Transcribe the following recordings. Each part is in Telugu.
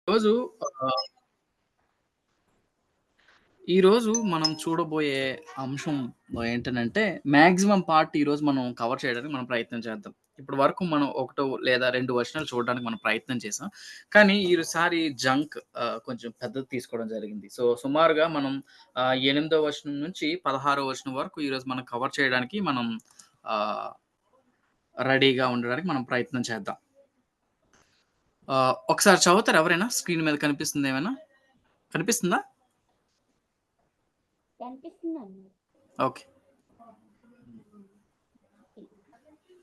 రోజు ఆహ్, ఈరోజు మనం చూడబోయే అంశం ఏంటనంటే, మాక్సిమం పార్ట్ ఈరోజు మనం కవర్ చేయడానికి మనం ప్రయత్నం చేద్దాం. ఇప్పటి వరకు మనం ఒకటో లేదా 2 వచనాలు చూడడానికి మనం ప్రయత్నం చేసాం. కానీ ఈసారి జంక్ కొంచెం పెద్దది తీసుకోవడం జరిగింది. సో, సుమారుగా మనం 8దో వచనం నుంచి 16వ వచనం వరకు ఈరోజు మనం కవర్ చేయడానికి మనం ఆహ్, రెడీగా ఉండడానికి మనం ప్రయత్నం చేద్దాం. ఒకసారి చదువుతారా ఎవరైనా? స్క్రీన్ మీద కనిపిస్తుందా ఏమైనా? కనిపిస్తుందా? కనిపిస్తుందండి. ఓకే.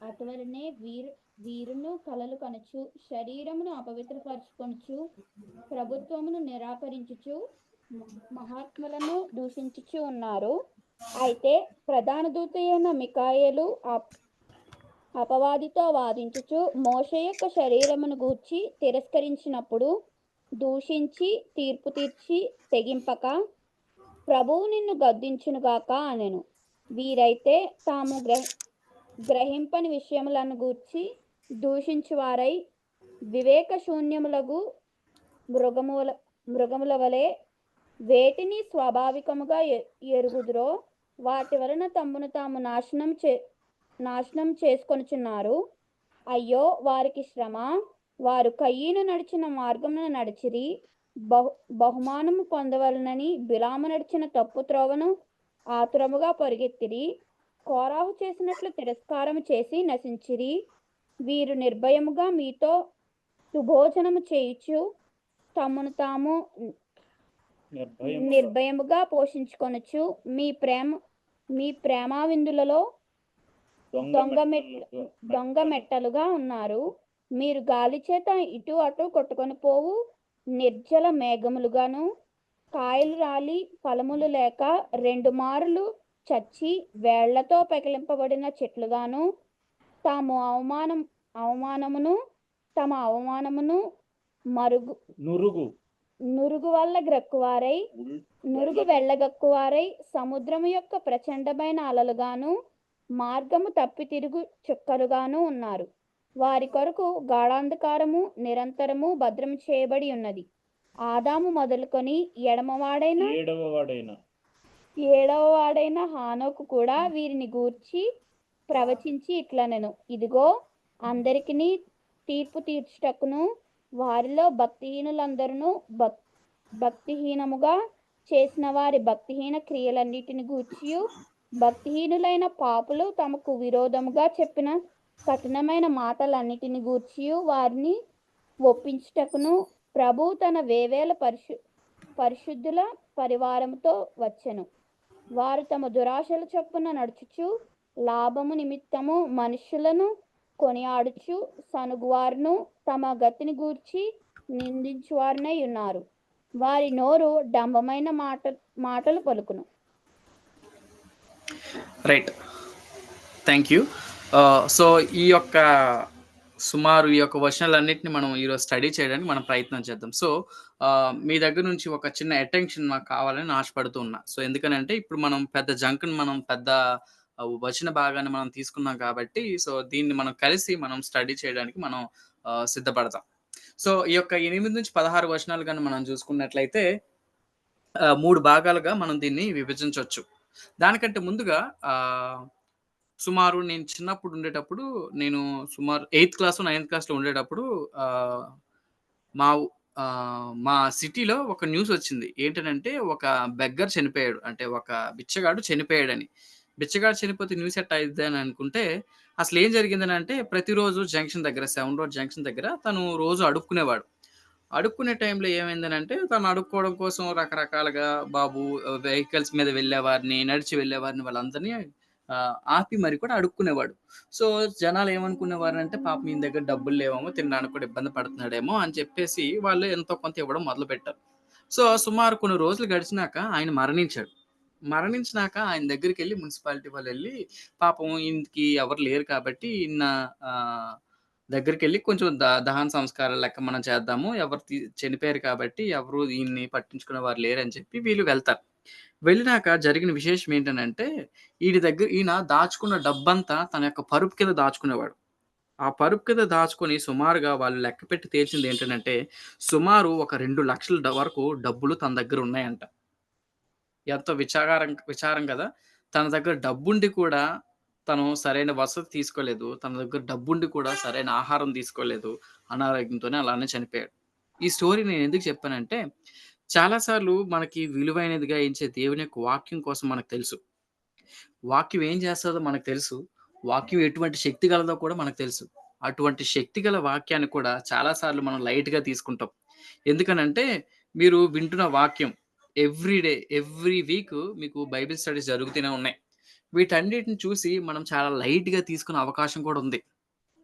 అటువలనే వీరును కలలు కనుచు శరీరమును అపవిత్రపరచుకొనుచు ప్రభుత్వమును నిరాకరించుచు మహాత్ములను దూషించుచు ఉన్నారు. అయితే ప్రధాన దూత అయిన మికాయేలు అపవాదితో వాదించుచు మోషే యొక్క శరీరమును గూర్చి తిరస్కరించినప్పుడు దూషించి తీర్పు తీర్చి తెగింపక ప్రభువు నిన్ను గద్దించునుగాక అనెను. వీరైతే తాము గ్రహింపని విషయములను గూర్చి దూషించువారై వివేక శూన్యములగు మృగముల వలె వేటిని స్వాభావికముగా ఎరుగుదురో వాటి వలన తమ్మును తాము నాశనం చేసుకొనుచున్నారు. అయ్యో వారికి శ్రమ! వారు కయీను నడిచిన మార్గమున నడిచిరి, బహుమానము పొందవలనని బిలాము నడిచిన తప్పు త్రోవను ఆతురముగా పరిగెత్తిరి. కోరాహు చేసినట్లు తిరస్కారము చేసి నశించిరి. వీరు నిర్భయముగా మీతో సుభోజనము చేయుచు తమను తాము నిర్భయముగా పోషించుకొనుచు మీ ప్రేమ విందులలో దొంగ మెట్టలుగా ఉన్నారు. మీరు గాలి చేత ఇటు అటు కొట్టుకొని పోవు నిర్జల మేఘములుగాను, కాయలు రాలి ఫలములు లేక 2 మారులు చచ్చి వేళ్లతో పెకిలింపబడిన చెట్లుగాను, తమ అవమానమును నురుగు వల్ల నురుగు వెళ్ళగక్కువారై సముద్రము యొక్క ప్రచండమైన అలలుగాను మార్గము తప్పి తిరుగు చుక్కలుగాను ఉన్నారు. వారి కొరకు గాఢాంధకారము నిరంతరము భద్రము చేయబడి ఉన్నది. ఆదాము మొదలుకొని ఏడవవాడైన హానోకు కూడా వీరిని గూర్చి ప్రవచించి ఇట్లనెను. ఇదిగో అందరికిని తీర్పు తీర్చుటకును వారిలో భక్తిహీనులందరూ భక్తిహీనముగా చేసిన వారి భక్తిహీన క్రియలన్నిటిని గూర్చియు భక్తిహీనులైన పాపులు తమకు విరోధముగా చెప్పిన కఠినమైన మాటలన్నిటిని గూర్చియు వారిని ఒప్పించుటకును ప్రభు తన వేవేల పరిశుద్ధుల పరివారముతో వచ్చెను. వారు తమ దురాశల చొప్పున నడుచుచు లాభము నిమిత్తము మనుష్యులను కొనియాడుచు సనుగువారును తమ గతిని గూర్చి నిందించువారునై ఉన్నారు. వారి నోరు డంబమైన మాటలు పలుకును. రైట్. Thank you. సో ఈ యొక్క వచనాలన్నిటిని మనం ఈరోజు స్టడీ చేయడానికి మనం ప్రయత్నం చేద్దాం. సో మీ దగ్గర నుంచి ఒక చిన్న అటెన్షన్ నాకు కావాలని ఆశపడుతూ ఉన్నా. సో ఎందుకనంటే ఇప్పుడు మనం పెద్ద జంక్‌ని మనం పెద్ద వచన భాగాన్ని మనం తీసుకున్నాం కాబట్టి సో దీన్ని మనం కలిసి మనం స్టడీ చేయడానికి మనం సిద్ధపడతాం. సో ఈ యొక్క 8-16 వచనాలు గాని మనం చూసుకున్నట్లయితే 3 భాగాలుగా మనం దీన్ని విభజించొచ్చు. దానికంటే ముందుగా సుమారు నేను చిన్నప్పుడు ఉండేటప్పుడు నేను సుమారు 8థ్ క్లాసో, 9థ్ క్లాస్‌లో ఉండేటప్పుడు ఆహ్, మా మా సిటీలో ఒక న్యూస్ వచ్చింది. ఏంటనంటే ఒక బెగ్గర్ చనిపోయాడు. అంటే ఒక బిచ్చగాడు చనిపోయాడని. బిచ్చగాడు చనిపోతే న్యూస్ ఎట్టా అయిద్ది అని అనుకుంటే అసలేం జరిగిందనంటే ప్రతిరోజు జంక్షన్ దగ్గర 7 రోడ్ జంక్షన్ దగ్గర తను రోజు అడుక్కునేవాడు. అడుక్కునే టైంలో ఏమైందనంటే తను అడుక్కోవడం కోసం రకరకాలుగా వెహికల్స్ మీద వెళ్ళేవారిని, నడిచి వెళ్ళేవారిని వాళ్ళందరిని ఆపి మరి కూడా అడుక్కునేవాడు. సో, జనాలేమనుకునేవారంటే పాపం ఈయన దగ్గర డబ్బులు లేవేమో, తినడానికి కూడా ఇబ్బంది పడుతున్నాడేమో అని చెప్పేసి వాళ్ళు ఎంతో కొంత ఇవ్వడం మొదలుపెట్టారు. సో, సుమారు కొన్ని రోజులు గడిచినాక ఆయన మరణించాడు. మరణించినాక ఆయన దగ్గరికెళ్ళి మున్సిపాలిటీ వాళ్ళెళ్ళి పాపం ఈయనకి ఎవరు లేరు కాబట్టి ఈయన దగ్గరికెళ్ళి కొంచెం దహన సంస్కారాలు లెక్క మనం చేద్దాము. ఎవరు చనిపోయారు కాబట్టి ఎవరు ఈయన్ని పట్టించుకునేవారు లేరని చెప్పి వీళ్ళు వెళ్తారు. వెళ్ళినాక జరిగిన విశేషం ఏంటనంటే ఈయన దాచుకున్న డబ్బంతా తన యొక్క పరుపు కింద దాచుకునేవాడు. ఆ పరుపు కింద దాచుకొని సుమారుగా వాళ్ళు లెక్కపెట్టి తేల్చిందేంటనంటే, సుమారు ఒక 2,00,000 వరకు డబ్బులు తన దగ్గరున్నాయంట. ఎంతో విచారం గదా! తన దగ్గర డబ్బుండి కూడా తను సరైన వసతి తీసుకోలేదు. తన దగ్గర డబ్బుండి కూడా సరైన ఆహారం తీసుకోలేదు. అనారోగ్యంతోనే అలానే చనిపోయాడు. ఈ స్టోరీ నేనెందుకు చెప్పానంటే, చాలా సార్లు మనకి విలువైనదిగా ఎంచే దేవుని యొక్క వాక్యం కోసం మనకు తెలుసు. వాక్యం ఏం చేస్తదో మనకు తెలుసు. వాక్యం ఎటువంటి శక్తి గలదో కూడా మనకు తెలుసు. అటువంటి శక్తి గల వాక్యాన్ని కూడా చాలా సార్లు మనం లైట్‌గా తీసుకుంటాం. ఎందుకనంటే, మీరు వింటున్న వాక్యం ఎవ్రీ డే, ఎవ్రీ వీక్ మీకు బైబిల్ స్టడీస్ జరుగుతూనే ఉన్నాయి. వీటన్నిటిని చూసి మనం చాలా లైట్‌గా తీసుకునే అవకాశం కూడా ఉంది.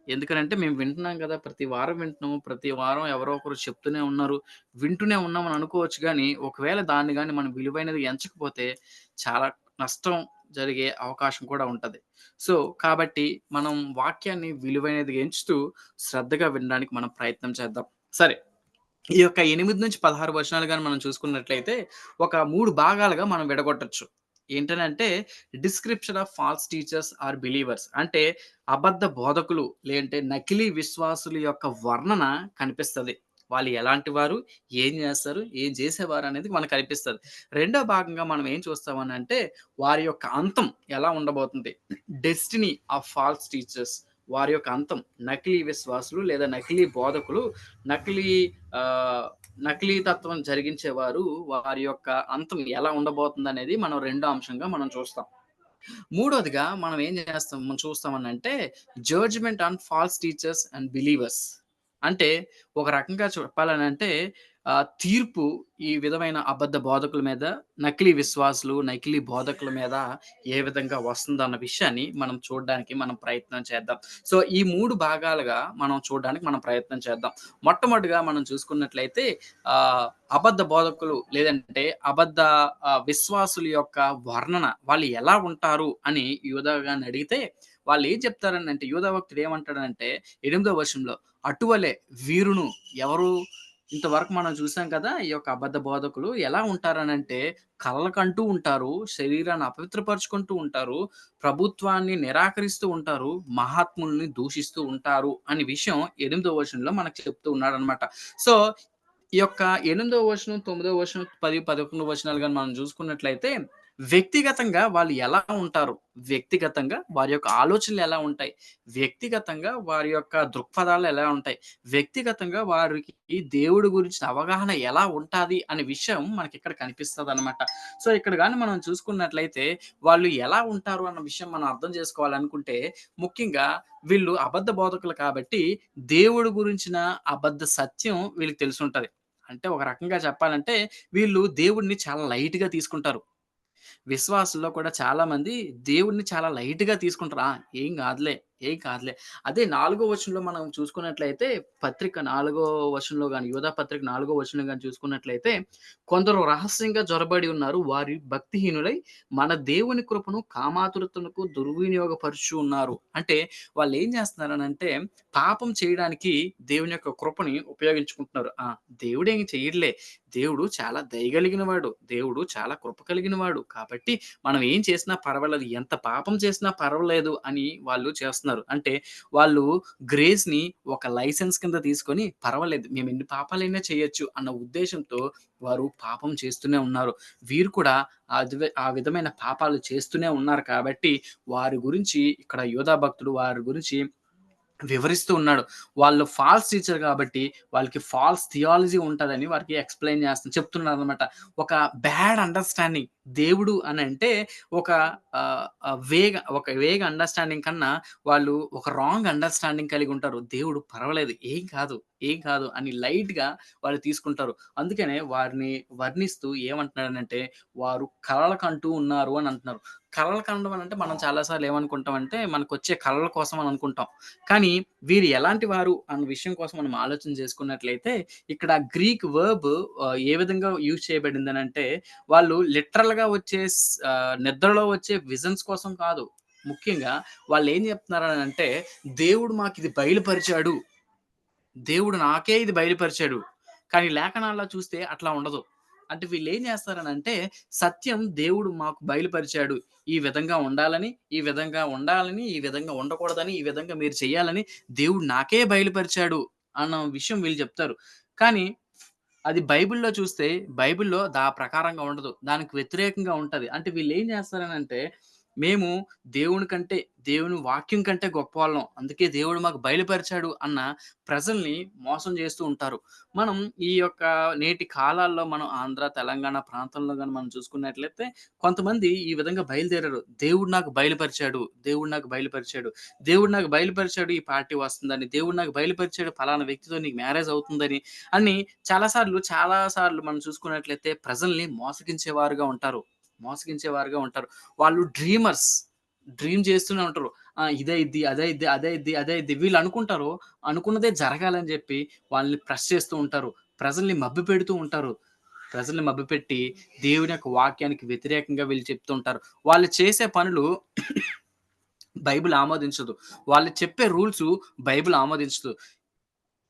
ఎందుకనంటే, మేము వింటున్నాం గదా! ప్రతి వారం వింటున్నాం. ప్రతి వారం ఎవరో ఒకరు చెప్తూనే ఉన్నారు. వింటూనే ఉన్నామని అనుకోవచ్చు గానీ, ఒకవేళ దాన్ని గాని మనం విలువైనది ఎంచకపోతే చాలా నష్టం జరిగే అవకాశం కూడా ఉంటది. సో, కాబట్టి మనం వాక్యాన్ని విలువైనదిగా ఎంచుతూ శ్రద్ధగా వినడానికి మనం ప్రయత్నం చేద్దాం. సరే. ఈ యొక్క 8-16 వచనాలు గాని మనం చూసుకున్నట్లయితే, ఒక 3 భాగాలుగా మనం విడగొట్టొచ్చు. ఏంటనంటే, description of false teachers or believers అంటే, అబద్ధ బోధకులు లేదంటే నకిలీ విశ్వాసుల యొక్క వర్ణన కనిపిస్తది. వాళ్ళు ఎలాంటి వారు? ఏం జేస్తారు? ఏం జేసేవారనేది మనకు కనిపిస్తది. రెండో భాగంగా మనం ఏం చూస్తామనంటే, వారి యొక్క అంతం ఎలా ఉండబోతుంది? డెస్టినీ ఆఫ్ ఫాల్స్ టీచర్స్ వారి యొక్క అంతం. నకిలీ విశ్వాసులు లేదా నకిలీ బోధకులు నకిలీ ఆహ్, నకిలీ తత్వం జరిగించేవారు వారి యొక్క అంతం ఎలా ఉండబోతుందనేది మనం రెండో అంశంగా మనం చూస్తాం. మూడోదిగా మనం ఏం చేస్తాం మనం చూస్తామనంటే judgement on false teachers and believers. అంటే ఒక రకంగా చెప్పాలనంటే తీర్పు ఈ విధమైన అబద్ధ బోధకుల మీద, నకిలీ విశ్వాసులు, నకిలీ బోధకుల మీద ఏ విధంగా వస్తుందన్న విషయాన్ని మనం చూడడానికి మనం ప్రయత్నం చేద్దాం. సో, ఈ 3 భాగాలుగా మనం చూడడానికి మనం ప్రయత్నం చేద్దాం. మొట్టమొదటిగా మనం చూసుకున్నట్లయితే ఆహ్, అబద్ధ బోధకులు లేదంటే అబద్ధ విశ్వాసుల యొక్క వర్ణన వాళ్ళు ఎలా ఉంటారు అని యూదా గారిని అడిగితే వాళ్ళేం చెప్తారనంటే యూదా భక్తుడు ఏమంటాడనంటే 8వ వచనంలో అటువలే వీరును ఎవరు ఇంతవరకు మనం చూసాం కదా! ఈ యొక్క అబద్ధ బోధకులు ఎలా ఉంటారనంటే కలలకంటూ ఉంటారు, శరీరాన్ని అపవిత్రపరుచుకుంటూ ఉంటారు, ప్రభుత్వాన్ని నిరాకరిస్తూ ఉంటారు, మహాత్ముల్ని దూషిస్తూ ఉంటారు అనే విషయం 8వ వచనంలో మనకు చెప్తూ ఉన్నాడనమాట. సో, ఈ యొక్క 8వ వచనం, 9వ వచనం, 10, 11 వచనాలు గాని మనం చూసుకున్నట్లయితే, వ్యక్తిగతంగా వాళ్ళు ఎలా ఉంటారు? వ్యక్తిగతంగా వారి యొక్క ఆలోచనలు ఎలా ఉంటాయి? వ్యక్తిగతంగా వారి యొక్క దృక్పథాలు ఎలా ఉంటాయి? వ్యక్తిగతంగా వారికి దేవుడి గురించిన అవగాహన ఎలా ఉంటాది అనే విషయం మనకిక్కడ కనిపిస్తదనమాట. సో, ఇక్కడ గాని మనం చూసుకున్నట్లయితే, వాళ్ళు ఎలా ఉంటారు అన్న విషయం మనం అర్థం చేసుకోవాలనుకుంటే, ముఖ్యంగా వీళ్ళు అబద్ధ బోధకులు కాబట్టి, దేవుడి గురించిన అబద్ధ సత్యం వీళ్ళకి తెలిసుంటది. అంటే ఒక రకంగా చెప్పాలంటే, వీళ్ళు దేవుడిని చాలా లైట్‌గా తీసుకుంటారు. విశ్వాసుల్లో కూడా చాలామంది దేవుడిని చాలా లైట్‌గా తీసుకుంటారు. ఏం గాదులే, ఏం కాదులే. అదే 4 వచనంలో మనం చూసుకున్నట్లయితే పత్రిక 4 వచనంలో గాని, యూదా పత్రిక 4 వచనంలో గాని చూసుకున్నట్లయితే, కొందరు రహస్యంగా జొరబడి ఉన్నారు. వారి భక్తిహీనులై మన దేవుని కృపను కామాతురతలకు దుర్వినియోగపరుచు ఉన్నారు. అంటే వాళ్ళేం చేస్తున్నారనంటే, పాపం చేయడానికి దేవుని యొక్క కృపని ఉపయోగించుకుంటున్నారు. దేవుడేం చెయ్యడులే. దేవుడు చాలా దయగలిగిన వాడు. దేవుడు చాలా కృప కలిగిన వాడు. కాబట్టి మనం ఏం చేసినా పర్వాలేదు. ఎంత పాపం చేసినా పర్వాలేదు అని వాళ్ళు చేస్తున్నారు. అంటే వాళ్ళు గ్రేస్‌ని ఒక లైసెన్స్ కింద తీసుకొని పర్వాలేదు మేము ఎన్ని పాపాలైనా చేయొచ్చు అన్న ఉద్దేశ్యంతో వారు పాపం చేస్తూనే ఉన్నారు. వీరు కూడా ఆ విధమైన పాపాలు చేస్తూనే ఉన్నారు కాబట్టి వారి గురించి ఇక్కడ యోధా భక్తుడు వారి గురించి వివరిస్తూ ఉన్నాడు. వాళ్ళు ఫాల్స్ టీచర్ కాబట్టి, వాళ్ళకి ఫాల్స్ థియాలజీ ఉంటదని వారికి ఎక్స్‌ప్లెయిన్ చెప్తున్నారనమాట. ఒక బ్యాడ్ అండర్‌స్టాండింగ్ దేవుడు అనంటే ఒక వేగ్ అండర్‌స్టాండింగ్ కన్నా వాళ్ళు ఒక రాంగ్ అండర్‌స్టాండింగ్ కలిగుంటారు. దేవుడు పర్వాలేదు ఏం కాదు, ఏం కాదు అని లైట్‌గా వాళ్ళు తీసుకుంటారు. అందుకనే వారిని వర్ణిస్తూ ఏమంటున్నాడనంటే, వారు కలలు కంటూ ఉన్నారు అని అంటున్నారు. కలలు కనడం అనంటే మనం చాలా సార్లు ఏమనుకుంటామంటే, మనకొచ్చే కలల కోసం అని అనుకుంటాం. కానీ వీరు ఎలాంటి వారు అన్న విషయం కోసం మనం ఆలోచన చేసుకున్నట్లయితే, ఇక్కడ గ్రీక్ వర్బ్ ఏ విధంగా యూజ్ చేయబడిందనంటే, వాళ్ళు లిటరల్‌గా వచ్చే నిద్రలో వచ్చే విజన్స్ కోసం కాదు. ముఖ్యంగా వాళ్ళేం చెప్తున్నారనంటే, దేవుడు మాకిది బయలుపరిచాడు. దేవుడు నాకే ఇది బయలుపరిచాడు. కానీ లేఖనాల్లో చూస్తే అట్లా ఉండదు. అంటే వీళ్ళేం చేస్తారనంటే, సత్యం దేవుడు మాకు బయలుపరిచాడు. ఈ విధంగా ఉండాలని, ఈ విధంగా ఉండాలని, ఈ విధంగా ఉండకూడదని, ఈ విధంగా మీరు చేయాలని దేవుడు నాకే బయలుపరిచాడు అన్న విషయం వీళ్ళు చెప్తారు. కానీ అది బైబిల్‌లో చూస్తే, బైబిల్‌లో ప్రకారంగా ఉండదు. దానికి వ్యతిరేకంగా ఉంటది. అంటే వీళ్ళేం చేస్తారనంటే, మేము దేవుని కంటే, దేవుని వాక్యం కంటే గొప్పవాళ్ళం. అందుకే దేవుడు మాకు బయలుపరిచాడు అన్న ప్రజల్ని మోసం చేస్తూ ఉంటారు. మనం ఈ యొక్క నేటి కాలాల్లో మనం ఆంధ్ర, తెలంగాణ ప్రాంతంలో గాని మనం చూసుకున్నట్లయితే, కొంతమంది ఈ విధంగా బయలుదేరారు. దేవుడు నాకు బయలుపరిచాడు, దేవుడు నాకు బయలుపరిచాడు, దేవుడు నాకు బయలుపరిచాడు ఈ పార్టీ వస్తుందని, దేవుడు నాకు బయలుపరిచాడు పలానా వ్యక్తితో నీకు మ్యారేజ్ అవుతుందని అని చాలా సార్లు మనం చూసుకున్నట్లయితే ప్రజల్ని మోసగించేవారుగా ఉంటారు. మోసగించేవారుగా ఉంటారు. వాళ్ళు డ్రీమర్స్. డ్రీమ్ చేస్తూనే ఉంటారు. ఇదయిద్ది, అదయిద్ది, అదయిద్ది, అదయిద్ది. వీళ్ళు అనుకుంటారు. అనుకున్నదే జరగాలని జెప్పి వాళ్ళని ప్రెస్ చేస్తూ ఉంటారు. ప్రజల్ని మభ్యపెడుతూ ఉంటారు. ప్రజల్ని మభ్యపెట్టి దేవుని యొక్క వాక్యానికి వ్యతిరేకంగా వీళ్ళు చెప్తూ ఉంటారు. వాళ్ళు చేసే పనులు బైబిల్ ఆమోదించదు. వాళ్ళు చెప్పే రూల్సు బైబిల్ ఆమోదించదు.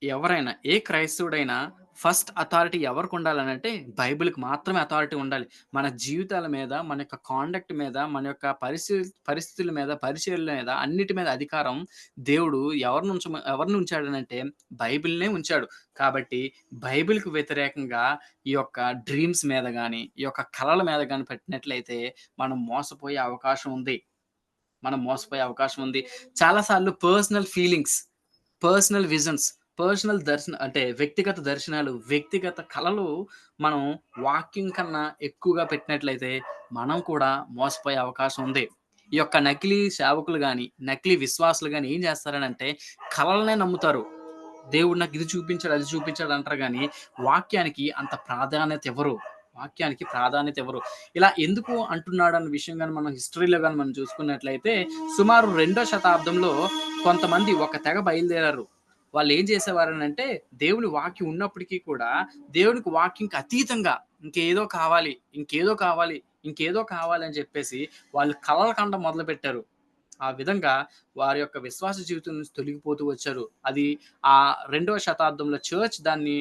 ఎవరైనా ఏ క్రైస్తవుడైనా ఫస్ట్ అథారిటీ ఎవరికుండాలనంటే బైబిల్‌కి మాత్రమే అథారిటీ ఉండాలి. మన జీవితాల మీద, మన యొక్క కాండక్ట్ మీద, మన యొక్క పరిస్థితుల మీద, పరిచర్యల మీద అన్నిటి మీద అధికారం దేవుడు ఎవరిని ఉంచాడనంటే బైబిల్‌నే ఉంచాడు. కాబట్టి బైబిల్‌కి వ్యతిరేకంగా ఈ యొక్క డ్రీమ్స్ మీద గాని, ఈ యొక్క కలల మీద గాని పెట్టినట్లయితే మనం మోసపోయే అవకాశం ఉంది. మనం మోసపోయే అవకాశం ఉంది. చాలా సార్లు పర్సనల్ ఫీలింగ్స్, పర్సనల్ విజన్స్, అంటే వ్యక్తిగత దర్శనాలు, వ్యక్తిగత కలలు మనం వాక్యం కన్నా ఎక్కువగా పెట్టినట్లయితే, మనం కూడా మోసపోయే అవకాశం ఉంది. ఈ యొక్క నకిలీ సేవకులు గాని, నకిలీ విశ్వాసులు గాని ఏం చేస్తారనంటే, కలలనే నమ్ముతారు. దేవుడు నాకు ఇది చూపించాడు, అది చూపించాడు అంటారు గానీ, వాక్యానికి అంత ప్రాధాన్యత ఇవ్వరు. వాక్యానికి ప్రాధాన్యత ఇవ్వరు. ఇలా ఎందుకు అంటున్నాడన్న విషయం గాని మనం హిస్టరీలో గాని మనం చూసుకున్నట్లయితే, సుమారు 2వ శతాబ్దంలో కొంతమంది ఒక తెగ బయలుదేరారు. వాళ్ళేం చేసేవారనంటే, దేవుని వాక్యం ఉన్నప్పటికీ కూడా, దేవునికి వాక్యంకి అతీతంగా ఇంకేదో కావాలి, ఇంకేదో కావాలి, ఇంకేదో కావాలి అని చెప్పేసి వాళ్ళు కలలు కనడం మొదలుపెట్టారు. ఆ విధంగా వారి యొక్క విశ్వాస జీవితం నుంచి తొలగిపోతూ వచ్చారు. అది 2వ శతాబ్దంలో చర్చ్ దాన్ని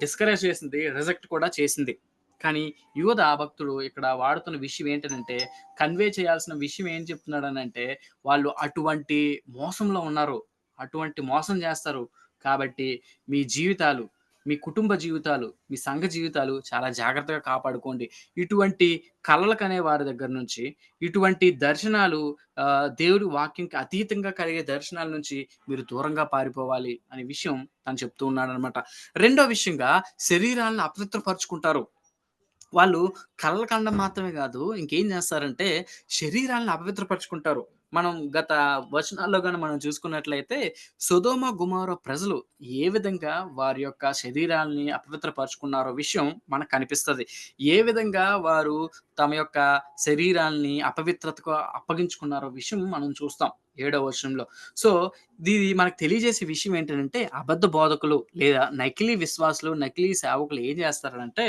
డిస్కరేజ్ చేసింది. రిజెక్ట్ కూడా చేసింది. కానీ యూద భక్తుడు ఇక్కడ వాడుతున్న విషయం ఏంటనంటే, కన్వే చేయాల్సిన విషయం ఏం చెప్తున్నాడనంటే, వాళ్ళు అటువంటి మోసంలో ఉన్నారు. అటువంటి మోసం చేస్తారు. కాబట్టి మీ జీవితాలు, మీ కుటుంబ జీవితాలు, మీ సంఘ జీవితాలు చాలా జాగ్రత్తగా కాపాడుకోండి. ఇటువంటి కలలు కనే వారి దగ్గర నుంచి, ఇటువంటి దర్శనాలు దేవుడి వాక్యంకి అతీతంగా కలిగే దర్శనాల నుంచి మీరు దూరంగా పారిపోవాలి అనే విషయం తను చెప్తూ ఉన్నాడనమాట. రెండో విషయంగా శరీరాలను అపవిత్రపరుచుకుంటారు. వాళ్ళు కలలు కనడం మాత్రమే గాదు, ఇంకేం జేస్తారంటే శరీరాలను అపవిత్రపరుచుకుంటారు. మనం గత వచనాల్లో గాని మనం చూసుకున్నట్లయితే సొదొమ, గొమొర్రా ప్రజలు ఏ విధంగా వారి యొక్క శరీరాల్ని అపవిత్రపరుచుకున్నారో విషయం మనకు కనిపిస్తది. ఏ విధంగా వారు తమ యొక్క శరీరాల్ని అపవిత్రతకు అప్పగించుకున్నారో విషయం మనం చూస్తాం 7వ వచనంలో. సో, ఇది మనకు తెలియజేసే విషయం ఏంటనంటే అబద్ధ బోధకులు లేదా నకిలీ విశ్వాసులు, నకిలీ సేవకులు ఏం జేస్తారంటే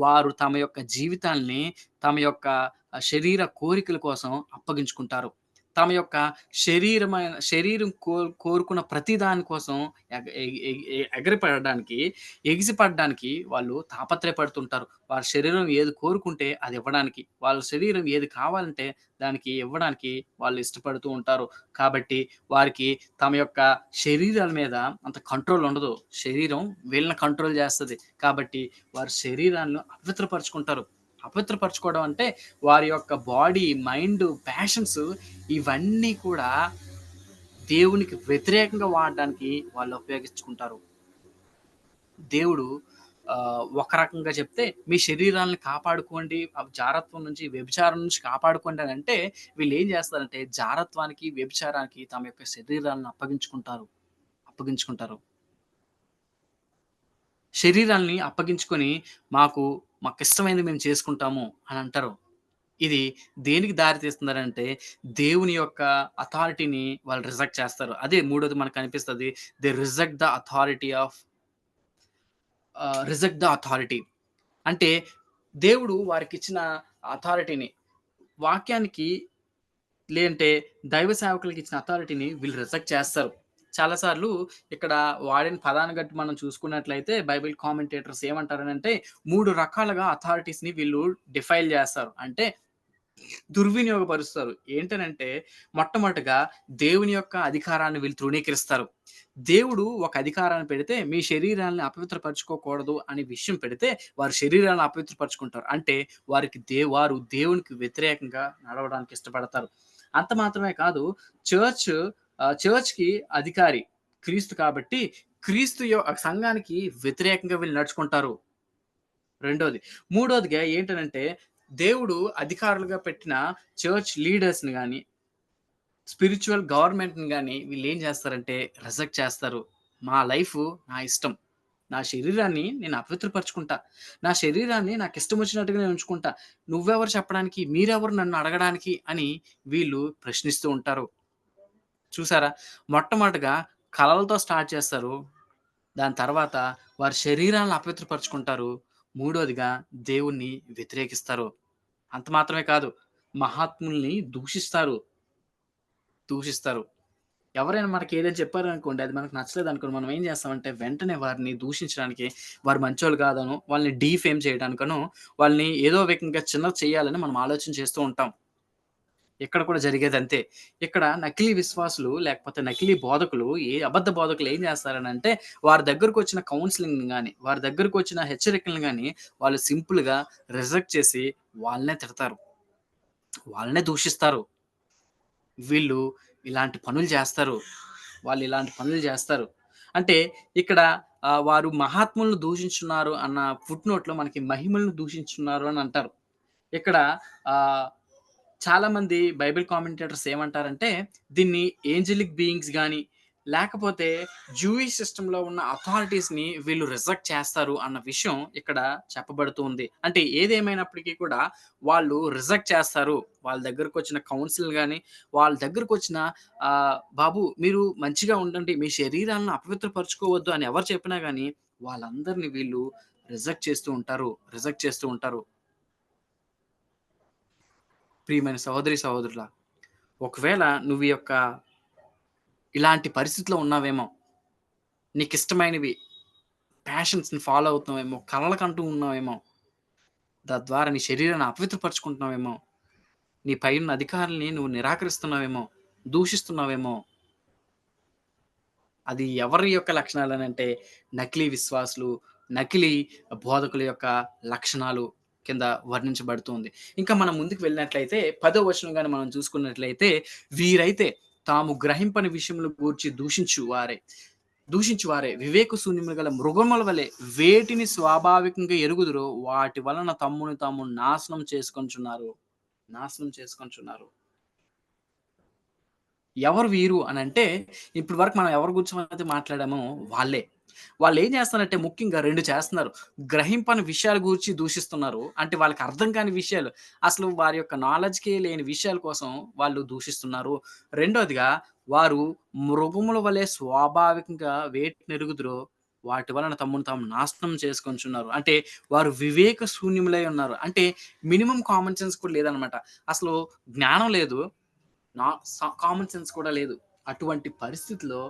వారు తమ యొక్క జీవితాల్ని తమ యొక్క శరీర కోరికల కోసం అప్పగించుకుంటారు. తమ యొక్క శరీరం కోరుకున్న ప్రతి దాని కోసం ఎగ ఎగి ఎగి ఎ ఎగరిపడడానికి, ఎగిసిపడడానికి వాళ్ళు తాపత్రయపడుతుంటారు. వారి శరీరం ఏది కోరుకుంటే అది ఇవ్వడానికి, వాళ్ళ శరీరం ఏది కావాలంటే దానికి ఇవ్వడానికి వాళ్ళు ఇష్టపడుతూ ఉంటారు. కాబట్టి వారికి తమ యొక్క శరీరాల మీద అంత కంట్రోల్ ఉండదు. శరీరం వీళ్ళని కంట్రోల్ చేస్తది. కాబట్టి వారి శరీరాలను అపవిత్రపరుచుకుంటారు. అపవిత్రపరచుకోవడం అంటే వారి యొక్క బాడీ, మైండ్, ప్యాషన్స్ ఇవన్నీ కూడా దేవునికి వ్యతిరేకంగా వాడడానికి వాళ్ళు ఉపయోగించుకుంటారు. దేవుడు ఒక రకంగా చెప్తే మీ శరీరాలను కాపాడుకోండి. జారత్వం నుంచి, వ్యభిచారం నుంచి కాపాడుకోండి అనంటే వీళ్ళేం చేస్తారంటే జారత్వానికి, వ్యభిచారానికి తమ యొక్క శరీరాలను అప్పగించుకుంటారు. శరీరాల్ని అప్పగించుకొని మాకు మాకిష్టమైనది మేము చేసుకుంటాము అని అంటారు. ఇది దేనికి దారి తీస్తుందనంటే, దేవుని యొక్క అథారిటీని వాళ్ళు రిజెక్ట్ చేస్తారు. అదే మూడోది మనకు కనిపిస్తది. They reject the authority of reject the authority. అంటే దేవుడు వారికిచ్చిన అథారిటీని, వాక్యానికి లేదంటే దైవ సేవకులకిచ్చిన అథారిటీని వీళ్ళు రిజెక్ట్ చేస్తారు. చాలా సార్లు ఇక్కడ వాడిన పదాన్ని బట్టి మనం చూసుకున్నట్లయితే బైబిల్ కామెంటేటర్స్ ఏమంటారనంటే 3 రకాలుగా అథారిటీస్‌ని వీళ్ళు డిఫైల్ చేస్తారు. అంటే దుర్వినియోగపరుస్తారు. ఏంటనంటే మొట్టమొదటగా దేవుని యొక్క అధికారాన్ని వీళ్ళు తృణీకరిస్తారు. దేవుడు ఒక అధికారాన్ని పెడితే మీ శరీరాల్ని అపవిత్రపరచుకోకూడదు అనే విషయం పెడితే వారి శరీరాలను అపవిత్రపరుచుకుంటారు. అంటే వారు దేవునికి వ్యతిరేకంగా నడవడానికి ఇష్టపడతారు. అంత మాత్రమే కాదు చర్చ్ చర్చ్‌కి అధికారి క్రీస్తు కాబట్టి సంఘానికి వ్యతిరేకంగా వీళ్ళు నడుచుకుంటారు. రెండోది. మూడోదిగా ఏంటనంటే, దేవుడు అధికారులుగా పెట్టిన చర్చ్ లీడర్స్‌ని గాని, స్పిరిచ్యువల్ గవర్నమెంట్‌ని గాని వీళ్ళేం చేస్తారంటే రిజెక్ట్ చేస్తారు. మా లైఫు నా ఇష్టం. నా శరీరాన్ని నేను అపవిత్రపరుచుకుంటా. నా శరీరాన్ని నాకిష్టమొచ్చినట్టుగా నేను ఉంచుకుంటా. నువ్వెవరు చెప్పడానికి? మీరెవరు నన్ను అడగడానికి? అని వీళ్ళు ప్రశ్నిస్తూ ఉంటారు. చూసారా? మొట్టమొదటగా కలలతో స్టార్ట్ చేస్తారు. దాని తర్వాత వారి శరీరాలను అపవిత్రపరుచుకుంటారు. మూడోదిగా దేవుణ్ణి వ్యతిరేకిస్తారు. అంత మాత్రమే కాదు. మహాత్ముల్ని దూషిస్తారు. ఎవరైనా మనకేదైనా చెప్పారనుకోండి, అది మనకు నచ్చలేదనుకోండి, మనం ఏం చేస్తామంటే వెంటనే వారిని దూషించడానికి, వారు మంచోళ్ళు కాదనో, వాళ్ళని డీఫేమ్ చేయడానికనో, వాళ్ళని ఏదో రకంగా చిన్నది చేయాలని మనం ఆలోచన చేస్తూ ఉంటాం. ఇక్కడ కూడా జరిగేదంతే. ఇక్కడ నకిలీ విశ్వాసులు లేకపోతే నకిలీ బోధకులు అబద్ధ బోధకులు ఏం చేస్తారనంటే, వారి దగ్గరకొచ్చిన కౌన్సెలింగ్‌ని గాని, వారి దగ్గరకొచ్చిన హెచ్చరికలను గాని, వాళ్ళు సింపుల్‌గా రిజెక్ట్ చేసి వాళ్ళనే తిడతారు. వాళ్ళనే దూషిస్తారు. వీళ్ళు ఇలాంటి పనులు చేస్తారు. వాళ్ళిలాంటి పనులు చేస్తారు. అంటే ఇక్కడ వారు మహాత్ములను దూషించున్నారు అన్న ఫుట్‌నోట్‌లో మనకి మహిమలను దూషించున్నారు అని అంటారు. ఇక్కడ ఆహ్ చాలామంది బైబిల్ కామెంటేటర్స్ ఏమంటారంటే, దీన్ని ఏంజెలిక్ బీయింగ్స్ గాని, లేకపోతే జూయిష్ సిస్టమ్‌లో ఉన్న అథారిటీస్‌ని వీళ్ళు రిజెక్ట్ చేస్తారు అన్న విషయం ఇక్కడ చెప్పబడుతూ ఉంది. అంటే ఏదేమైనప్పటికీ కూడా వాళ్ళు రిజెక్ట్ చేస్తారు. వాళ్ళ దగ్గరకొచ్చిన కౌన్సిల్ గాని, వాళ్ళ దగ్గరకొచ్చిన బాబు మీరు మంచిగా ఉండండి. మీ శరీరాలను అపవిత్రపరుచుకోవద్దు అని ఎవరు చెప్పినా గాని, వాళ్ళందరిని వీళ్ళు రిజెక్ట్ చేస్తూ ఉంటారు. ప్రియమైన సహోదరి, సహోదరులా! ఒకవేళ నువ్వు ఇలాంటి పరిస్థితిలో ఉన్నావేమో, నీకిష్టమైనవి ప్యాషన్స్‌ని ఫాలో అవుతున్నావేమో, కలలకంటూ ఉన్నావేమో, తద్వారా నీ శరీరాన్ని అపవిత్రపరుచుకుంటున్నావేమో, నీ పైనున్న అధికారుల్ని నువ్వు నిరాకరిస్తున్నావేమో, దూషిస్తున్నావేమో, అది ఎవరి యొక్క లక్షణాలనంటే నకిలీ విశ్వాసులు, నకిలీ బోధకుల యొక్క లక్షణాలు కింద వర్ణించబడుతుంది. ఇంకా మనం ముందుకు వెళ్ళినట్లయితే 10వ వచనం గాని మనం చూసుకున్నట్లయితే, వీరైతే తాము గ్రహింపని విషయముల గూర్చి దూషించువారే వివేక శూన్యములు గల మృగముల వలె వేటిని స్వాభావికంగా ఎరుగుదురో వాటి వలన తమ్మును తాము నాశనం చేసుకొనుచున్నారు. ఎవరు వీరు అనంటే, ఇప్పటి వరకు మనం ఎవరి గురించైతే మాట్లాడామో వాళ్ళే. వాళ్ళేం చేస్తారంటే ముఖ్యంగా 2 చేస్తున్నారు. గ్రహింపని విషయాల గూర్చి దూషిస్తున్నారు. అంటే వాళ్ళకి అర్థం కాని విషయాలు, అసలు వారి యొక్క నాలెడ్జ్‌కే లేని విషయాల కోసం వాళ్ళు దూషిస్తున్నారు. రెండోదిగా వారు మృగముల వలె స్వాభావికంగా వేటినెరుగుదురో వాటి వలన తమ్మును తాము నాశనం చేసుకొనుచున్నారు. అంటే వారు వివేక శూన్యములై ఉన్నారు. అంటే మినిమమ్ కామన్ సెన్స్ కూడా లేదనమాట. అసలు జ్ఞానం లేదు. నా కామన్ సెన్స్ కూడా లేదు. అటువంటి పరిస్థితిలో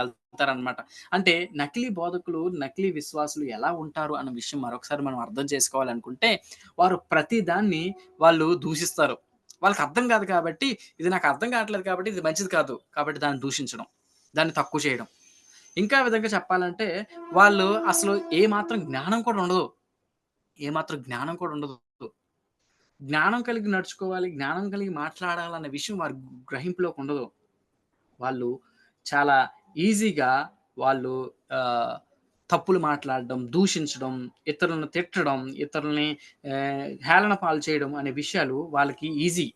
ఎళ్తారనమాట. అంటే నకిలీ బోధకులు, నకిలీ విశ్వాసులు ఎలా ఉంటారు అన్న విషయం మరొకసారి మనం అర్థం చేసుకోవాలనుకుంటే, వారు ప్రతి దాన్ని వాళ్ళు దూషిస్తారు. వాళ్ళకి అర్థం కాదు కాబట్టి, ఇది నాకు అర్థం కావట్లేదు కాబట్టి ఇది మంచిది కాదు. కాబట్టి దాన్ని దూషించడం. దాన్ని తక్కువ చేయడం. ఇంకా విధంగా చెప్పాలంటే, వాళ్ళు అసలు ఏమాత్రం జ్ఞానం కూడా ఉండదు. జ్ఞానం కలిగి నడుచుకోవాలి, జ్ఞానం కలిగి మాట్లాడాలన్న విషయం వారి గ్రహింపులోకుండదు. వాళ్ళు చాలా ఈజీగా వాళ్ళు ఆహ్, తప్పులు మాట్లాడడం, దూషించడం, ఇతరులను తిట్టడం, ఇతరుల్ని హేళన పాలు చేయడం అనే విషయాలు వాళ్ళకి ఈజీ.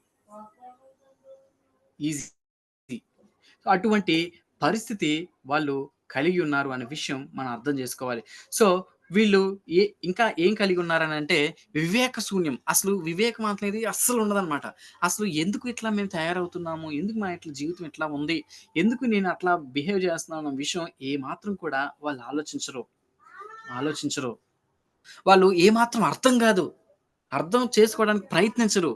అటువంటి పరిస్థితి వాళ్ళు కలిగి ఉన్నారు అనే విషయం మనం అర్థం చేసుకోవాలి. సో, వీళ్ళు ఇంకా ఏం కలిగి ఉన్నారనంటే వివేక శూన్యం. అసలు వివేకం అనేది అస్సలుండదనమాట. అసలు ఎందుకు ఇట్లా మేము తయారవుతున్నాము? ఎందుకు మా జీవితం ఇట్లా ఉంది? ఎందుకు నేను అట్లా బిహేవ్ చేస్తున్నాను అన్న విషయం ఏమాత్రం కూడా వాళ్ళు ఆలోచించరు. వాళ్ళు ఏమాత్రం అర్థం చేసుకోవడానికి ప్రయత్నించరు.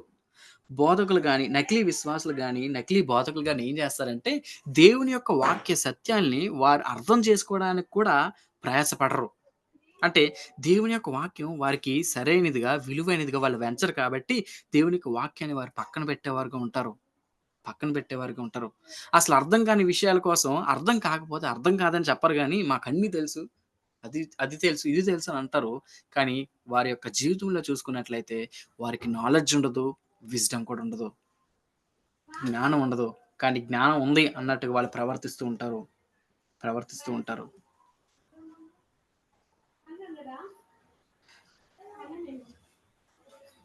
బోధకులు గాని, నకిలీ విశ్వాసులు గాని, నకిలీ బోధకులు గాని ఏం చేస్తారంటే, దేవుని యొక్క వాక్య సత్యాల్ని వారు అర్థం చేసుకోవడానికి కూడా ప్రయాసపడరు. అంటే దేవుని యొక్క వాక్యం వారికి సరైనదిగా, విలువైనదిగా వాళ్ళు ఎంచరు కాబట్టి, దేవుని యొక్క వాక్యాన్ని వారు పక్కన పెట్టేవారుగా ఉంటారు. పక్కన పెట్టేవారుగా ఉంటారు. అసలు అర్థం కాని విషయాల కోసం అర్థం కాకపోతే అర్థం కాదని చెప్పరు గానీ, మాకన్నీ తెలుసు. అది తెలుసు, ఇది తెలుసు అని అంటారు. కానీ వారి యొక్క జీవితంలో చూసుకున్నట్లయితే వారికి నాలెడ్జ్ ఉండదు. విజ్డమ్ కూడా ఉండదు. జ్ఞానం ఉండదు. కానీ జ్ఞానం ఉంది అన్నట్టుగా వాళ్ళు ప్రవర్తిస్తూ ఉంటారు. ప్రవర్తిస్తూ ఉంటారు.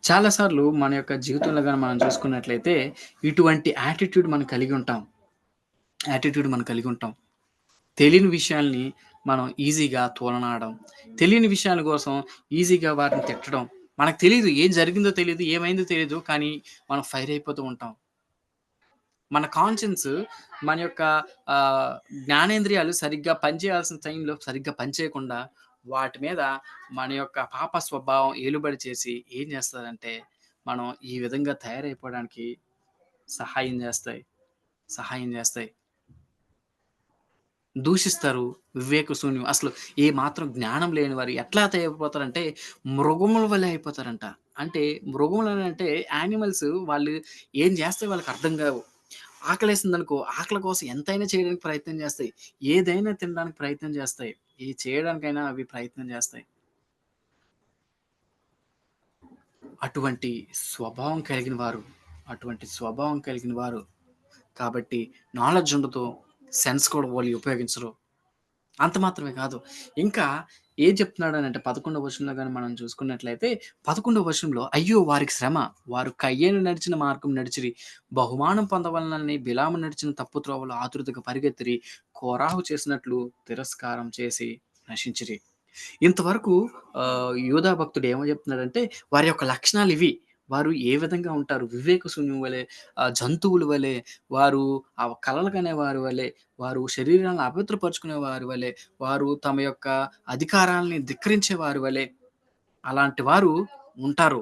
చాలా సార్లు మన యొక్క జీవితంలో గాని మనం చూసుకున్నట్లయితే ఇటువంటి యాటిట్యూడ్ మనం కలిగి ఉంటాం. యాటిట్యూడ్ మనం కలిగి ఉంటాం. తెలియని విషయాల్ని మనం ఈజీగా తూలనాడడం. తెలియని విషయాల కోసం ఈజీగా వారిని తిట్టడం. మనకు తెలీదు. ఏం జరిగిందో తెలీదు. ఏమైందో తెలీదు. కానీ మనం ఫైర్ అయిపోతూ ఉంటాం. మన కాన్షియన్స్ మన యొక్క ఆహ్, జ్ఞానేంద్రియాలు సరిగ్గా పనిచేయాల్సిన టైంలో సరిగ్గా పనిచేయకుండా వాటి మీద మన యొక్క పాప స్వభావం ఏలుబడి చేసి ఏం చేస్తదంటే, మనం ఈ విధంగా తయారైపోవడానికి సహాయం చేస్తాయి. సహాయం చేస్తాయి. దూషిస్తారు. వివేక శూన్యం. అసలు ఏ మాత్రం జ్ఞానం లేని వారు ఎట్లా తయారైపోతారంటే, మృగముల వలె అయిపోతారంట. అంటే మృగములనంటే యానిమల్స్ వాళ్ళు ఏం చేస్తే వాళ్ళకి అర్థం కావు. ఆకలేసిందనుకో, ఆకలి కోసం ఎంతైనా చేయడానికి ప్రయత్నం చేస్తాయి. ఏదైనా తినడానికి ప్రయత్నం చేస్తాయి. ఏది చేయడానికైనా అవి ప్రయత్నం చేస్తాయి. అటువంటి స్వభావం కలిగిన వారు, అటువంటి స్వభావం కలిగిన వారు కాబట్టి నాలెడ్జ్ ఉండదు. సెన్స్ కూడా వాళ్ళు ఉపయోగించరు. అంత మాత్రమే కాదు. ఇంకా ఏం చెప్తున్నాడనంటే 11వ వచనంలో గాని మనం చూసుకున్నట్లయితే, 11వ వచనంలో అయ్యో! వారికి శ్రమ. వారు కయ్యను నడిచిన మార్గం నడిచిరి. బహుమానం పొందవలనని బిలాము నడిచిన తప్పు త్రోవలో ఆతురతగా పరిగెత్తిరి. కోరాహు చేసినట్లు తిరస్కారం చేసి నశించిరి. ఇంతవరకు యూదా భక్తుడు ఏమని చెప్తున్నాడంటే, వారి యొక్క లక్షణాలివి. వారు ఏ విధంగా ఉంటారు? వివేక శూన్యం వలె, జంతువుల వలె, వారు కలలు కనే వారి వలె, వారు శరీరాలను అపవిత్రపరుచుకునే వారి వలె, వారు తమ యొక్క అధికారాల్ని ధిక్కరించే వారి వలె, అలాంటి వారు ఉంటారు.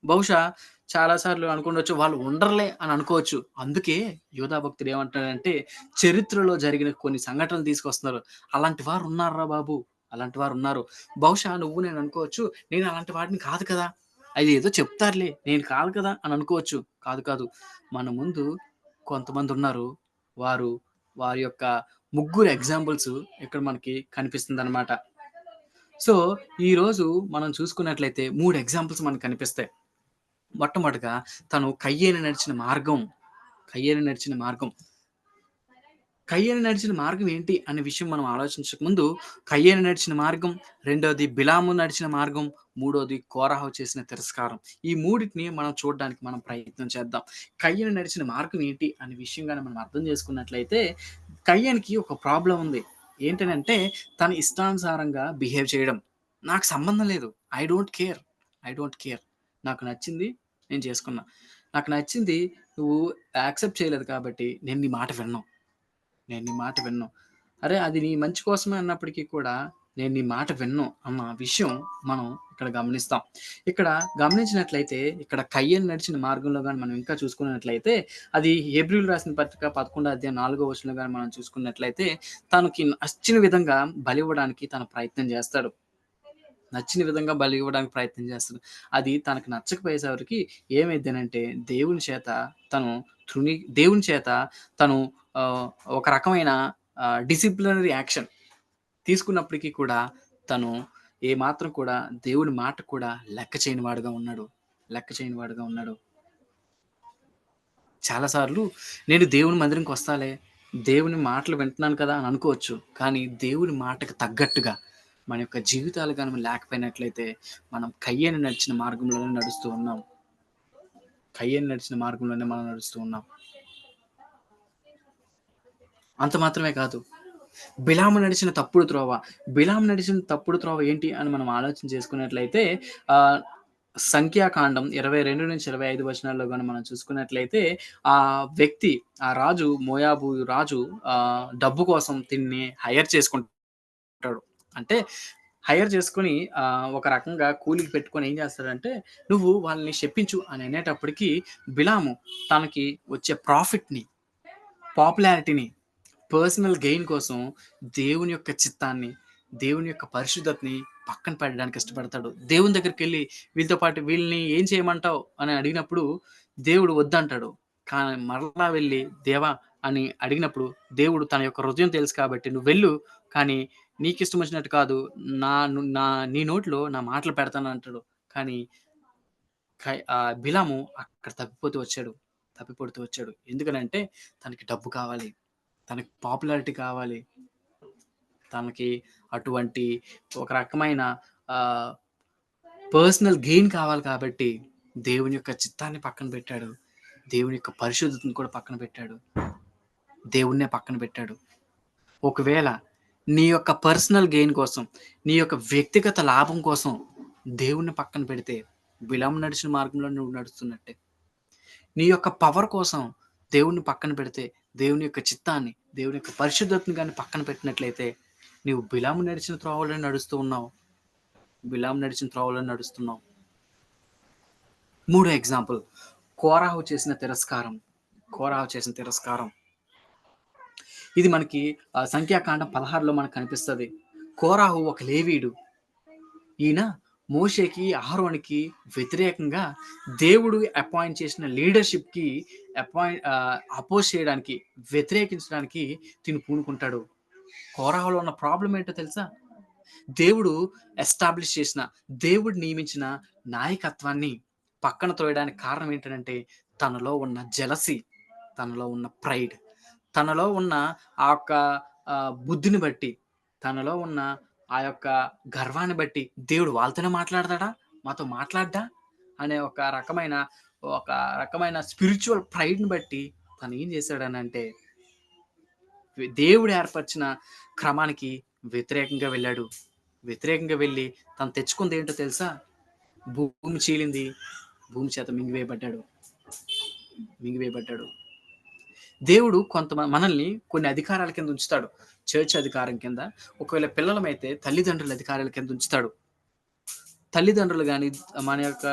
బహుశా చాలా సార్లు అనుకుండొచ్చు, వాళ్ళు ఉండరులే అని అనుకోవచ్చు. అందుకే యోధా భక్తుడు ఏమంటాడంటే, చరిత్రలో జరిగిన కొన్ని సంఘటనలు తీసుకొస్తున్నారు. అలాంటి వారు ఉన్నార్రా బాబు! అలాంటి వారు ఉన్నారు. బహుశా నువ్వు నేను అనుకోవచ్చు, నేను అలాంటి వాడిని కాదు కదా! అది ఏదో చెప్తారులే, నేను కాదు కదా! అని అనుకోవచ్చు. కాదు కాదు. మన ముందు కొంతమందున్నారు. వారు వారి యొక్క ముగ్గురు ఎగ్జాంపుల్స్ ఇక్కడ మనకి కనిపిస్తుందనమాట. సో, ఈరోజు మనం చూసుకున్నట్లయితే 3 ఎగ్జాంపుల్స్ మనకు కనిపిస్తాయి. మొట్టమొదటగా తను కయ్యేను నడిచిన మార్గం. కయ్యేను నడిచిన మార్గం. కయ్యేను నడిచిన మార్గం ఏంటి అనే విషయం మనం ఆలోచించక ముందు, కయ్యేను నడిచిన మార్గం, రెండోది బిలాము నడిచిన మార్గం, మూడోది కోరహు చేసిన తిరస్కారం. ఈ మూడిటిని మనం చూడడానికి మనం ప్రయత్నం చేద్దాం. కయ్యేను నడిచిన మార్గం ఏంటి అనే విషయం గాని మనం అర్థం చేసుకున్నట్లయితే, కయ్యేనుకి ఒక ప్రాబ్లమ్ ఉంది. ఏంటనంటే తన ఇష్టానుసారంగా బిహేవ్ చేయడం. నాకు సంబంధం లేదు. I don't care. I don't care. నాకు నచ్చింది నేను చేసుకున్నా. నాకు నచ్చింది నువ్వు యాక్సెప్ట్ చేయలేదు కాబట్టి నేను నీ మాట వినను. నేను నీ మాట వినను. అరే! అది నీ మంచి కోసమే అన్నప్పటికి కూడా నేను నీ మాట వినను అన్న విషయం మనం ఇక్కడ గమనిస్తాం. ఇక్కడ గమనించినట్లయితే ఇక్కడ కయ్యను నడిచిన మార్గంలో గాని మనం ఇంకా చూసుకున్నట్లయితే అది హెబ్రీయులు రాసిన పత్రిక 11 అధ్యాయం 4 వచనంలో గాని మనం చూసుకున్నట్లయితే తనకి నచ్చిన విధంగా బలివ్వడానికి తను ప్రయత్నం చేస్తాడు. నచ్చిన విధంగా బలివ్వడానికి ప్రయత్నం చేస్తాడు. అది తనకు నచ్చకపోయేసరికి ఏమైద్దనంటే తను దేవుని చేత తను ఆహ్, ఒక రకమైన డిసిప్లినరీ యాక్షన్ తీసుకున్నప్పటికి కూడా తను ఏమాత్రం కూడా దేవుని మాట కూడా లెక్క చేయని వాడుగా ఉన్నాడు. లెక్క చేయని వాడుగా ఉన్నాడు. చాలా సార్లు నేను దేవుని మందిరంకొస్తాలే, దేవుని మాటలు వింటున్నాను కదా అని అనుకోవచ్చు. కానీ దేవుని మాటకు తగ్గట్టుగా మన యొక్క జీవితాలు గాని లేకపోయినట్లయితే మనం కయ్యను నడిచిన మార్గంలోనే నడుస్తూ ఉన్నాం. కయ్యను నడిచిన మార్గంలోనే మనం నడుస్తూ ఉన్నాం. అంత మాత్రమే కాదు. బిలాము నడిచిన తప్పుడు త్రోవ. బిలాము నడిచిన తప్పుడు త్రోవ ఏంటి అని మనం ఆలోచన చేసుకున్నట్లయితే ఆహ్, సంఖ్యాకాండం 22-25 వచనాల్లో గాని మనం చూసుకున్నట్లయితే ఆ వ్యక్తి, ఆ రాజు మోయాబు రాజు డబ్బు కోసం తిన్ని హైర్ చేసుకుంటాడు. అంటే హైర్ చేసుకొని ఒక రకంగా కూలికి పెట్టుకొని ఏం చేస్తాడంటే, "నువ్వు వాళ్ళని శపించు" అని అనేటప్పటికి బిలాము తనకి వచ్చే ప్రాఫిట్‌ని, పాపులారిటీని, పర్సనల్ గెయిన్ కోసం దేవుని యొక్క చిత్తాన్ని, దేవుని యొక్క పరిశుద్ధతని పక్కన పెట్టడానికి ఇష్టపడతాడు. దేవుని దగ్గరికెళ్ళి వీళ్ళతో పాటు వీళ్ళని ఏం చేయమంటావు అని అడిగినప్పుడు దేవుడు వద్దంటాడు. కానీ మరలా వెళ్లి దేవా అని అడిగినప్పుడు దేవుడు తన యొక్క హృదయం తెలుసు కాబట్టి నువ్వెళ్ళు, కానీ నీకిష్టం వచ్చినట్టు కాదు. నీ నోట్లో నా మాటలు పెడతానంటాడు. కానీ బిలాము అక్కడ తప్పిపోతూ వచ్చాడు. ఎందుకనంటే తనకి డబ్బు కావాలి. తనకి పాపులారిటీ కావాలి. తనకి అటువంటి ఒక రకమైన ఆహ్, పర్సనల్ గెయిన్ కావాలి కాబట్టి దేవుని యొక్క చిత్తాన్ని పక్కన పెట్టాడు. దేవుని యొక్క పరిశుద్ధతను కూడా పక్కన పెట్టాడు. దేవుడినే పక్కన పెట్టాడు. ఒకవేళ నీ యొక్క పర్సనల్ గెయిన్ కోసం, నీ యొక్క వ్యక్తిగత లాభం కోసం దేవుడిని పక్కన పెడితే బిలాము నడిచిన మార్గంలో నువ్వు నడుస్తున్నట్టే. నీ యొక్క పవర్ కోసం దేవుడిని పక్కన పెడితే, దేవుని యొక్క చిత్తాన్ని, దేవుని యొక్క పరిశుద్ధతను గాని పక్కన పెట్టినట్లయితే, నీవు బిలాము నడిచిన త్రోవలోనే నడుస్తూ ఉన్నావు. బిలాము నడిచిన త్రోవలోనే నడుస్తున్నావు. మూడో ఎగ్జాంపుల్ కోరాహు చేసిన తిరస్కారం. కోరాహు చేసిన తిరస్కారం. ఇది మనకి సంఖ్యాకాండం 16లో మనకు కనిపిస్తది. కోరాహు ఒక లేవీయుడు. ఈయన మోషేకి, అహరోనుకి వ్యతిరేకంగా దేవుడు అపాయింట్ చేసిన లీడర్‌షిప్‌కి అపోజ్ చేయడానికి, వ్యతిరేకించడానికి తిను పూనుకుంటాడు. కోరాహులో ఉన్న ప్రాబ్లమ్ ఏంటో తెలుసా? దేవుడు ఎస్టాబ్లిష్ చేసిన, దేవుడు నియమించిన నాయకత్వాన్ని పక్కన తోయడానికి కారణం ఏంటనంటే, తనలో ఉన్న జెలసీ, తనలో ఉన్న ప్రైడ్, తనలో ఉన్న ఆ యొక్క బుద్ధిని బట్టి, తనలో ఉన్న ఆ యొక్క గర్వాన్ని బట్టి, దేవుడు వాళ్ళతోనే మాట్లాడతాడా? మాతో మాట్లాడ్డా? అనే ఒక రకమైన స్పిరిచ్యువల్ ప్రైడ్‌ని బట్టి తను ఏం చేశాడనంటే, దేవుడు ఏర్పరిచిన క్రమానికి వ్యతిరేకంగా వెళ్ళాడు. వ్యతిరేకంగా వెళ్ళి తను తెచ్చుకుందేంటో తెలుసా? భూమి చీలింది. భూమి చేత మింగివేయబడ్డాడు. దేవుడు మనల్ని కొన్ని అధికారాల కింద ఉంచుతాడు. చర్చ్ అధికారం కింద. ఒకవేళ పిల్లలమైతే తల్లిదండ్రుల అధికారాల కింద ఉంచుతాడు. తల్లిదండ్రులు గాని, మన యొక్క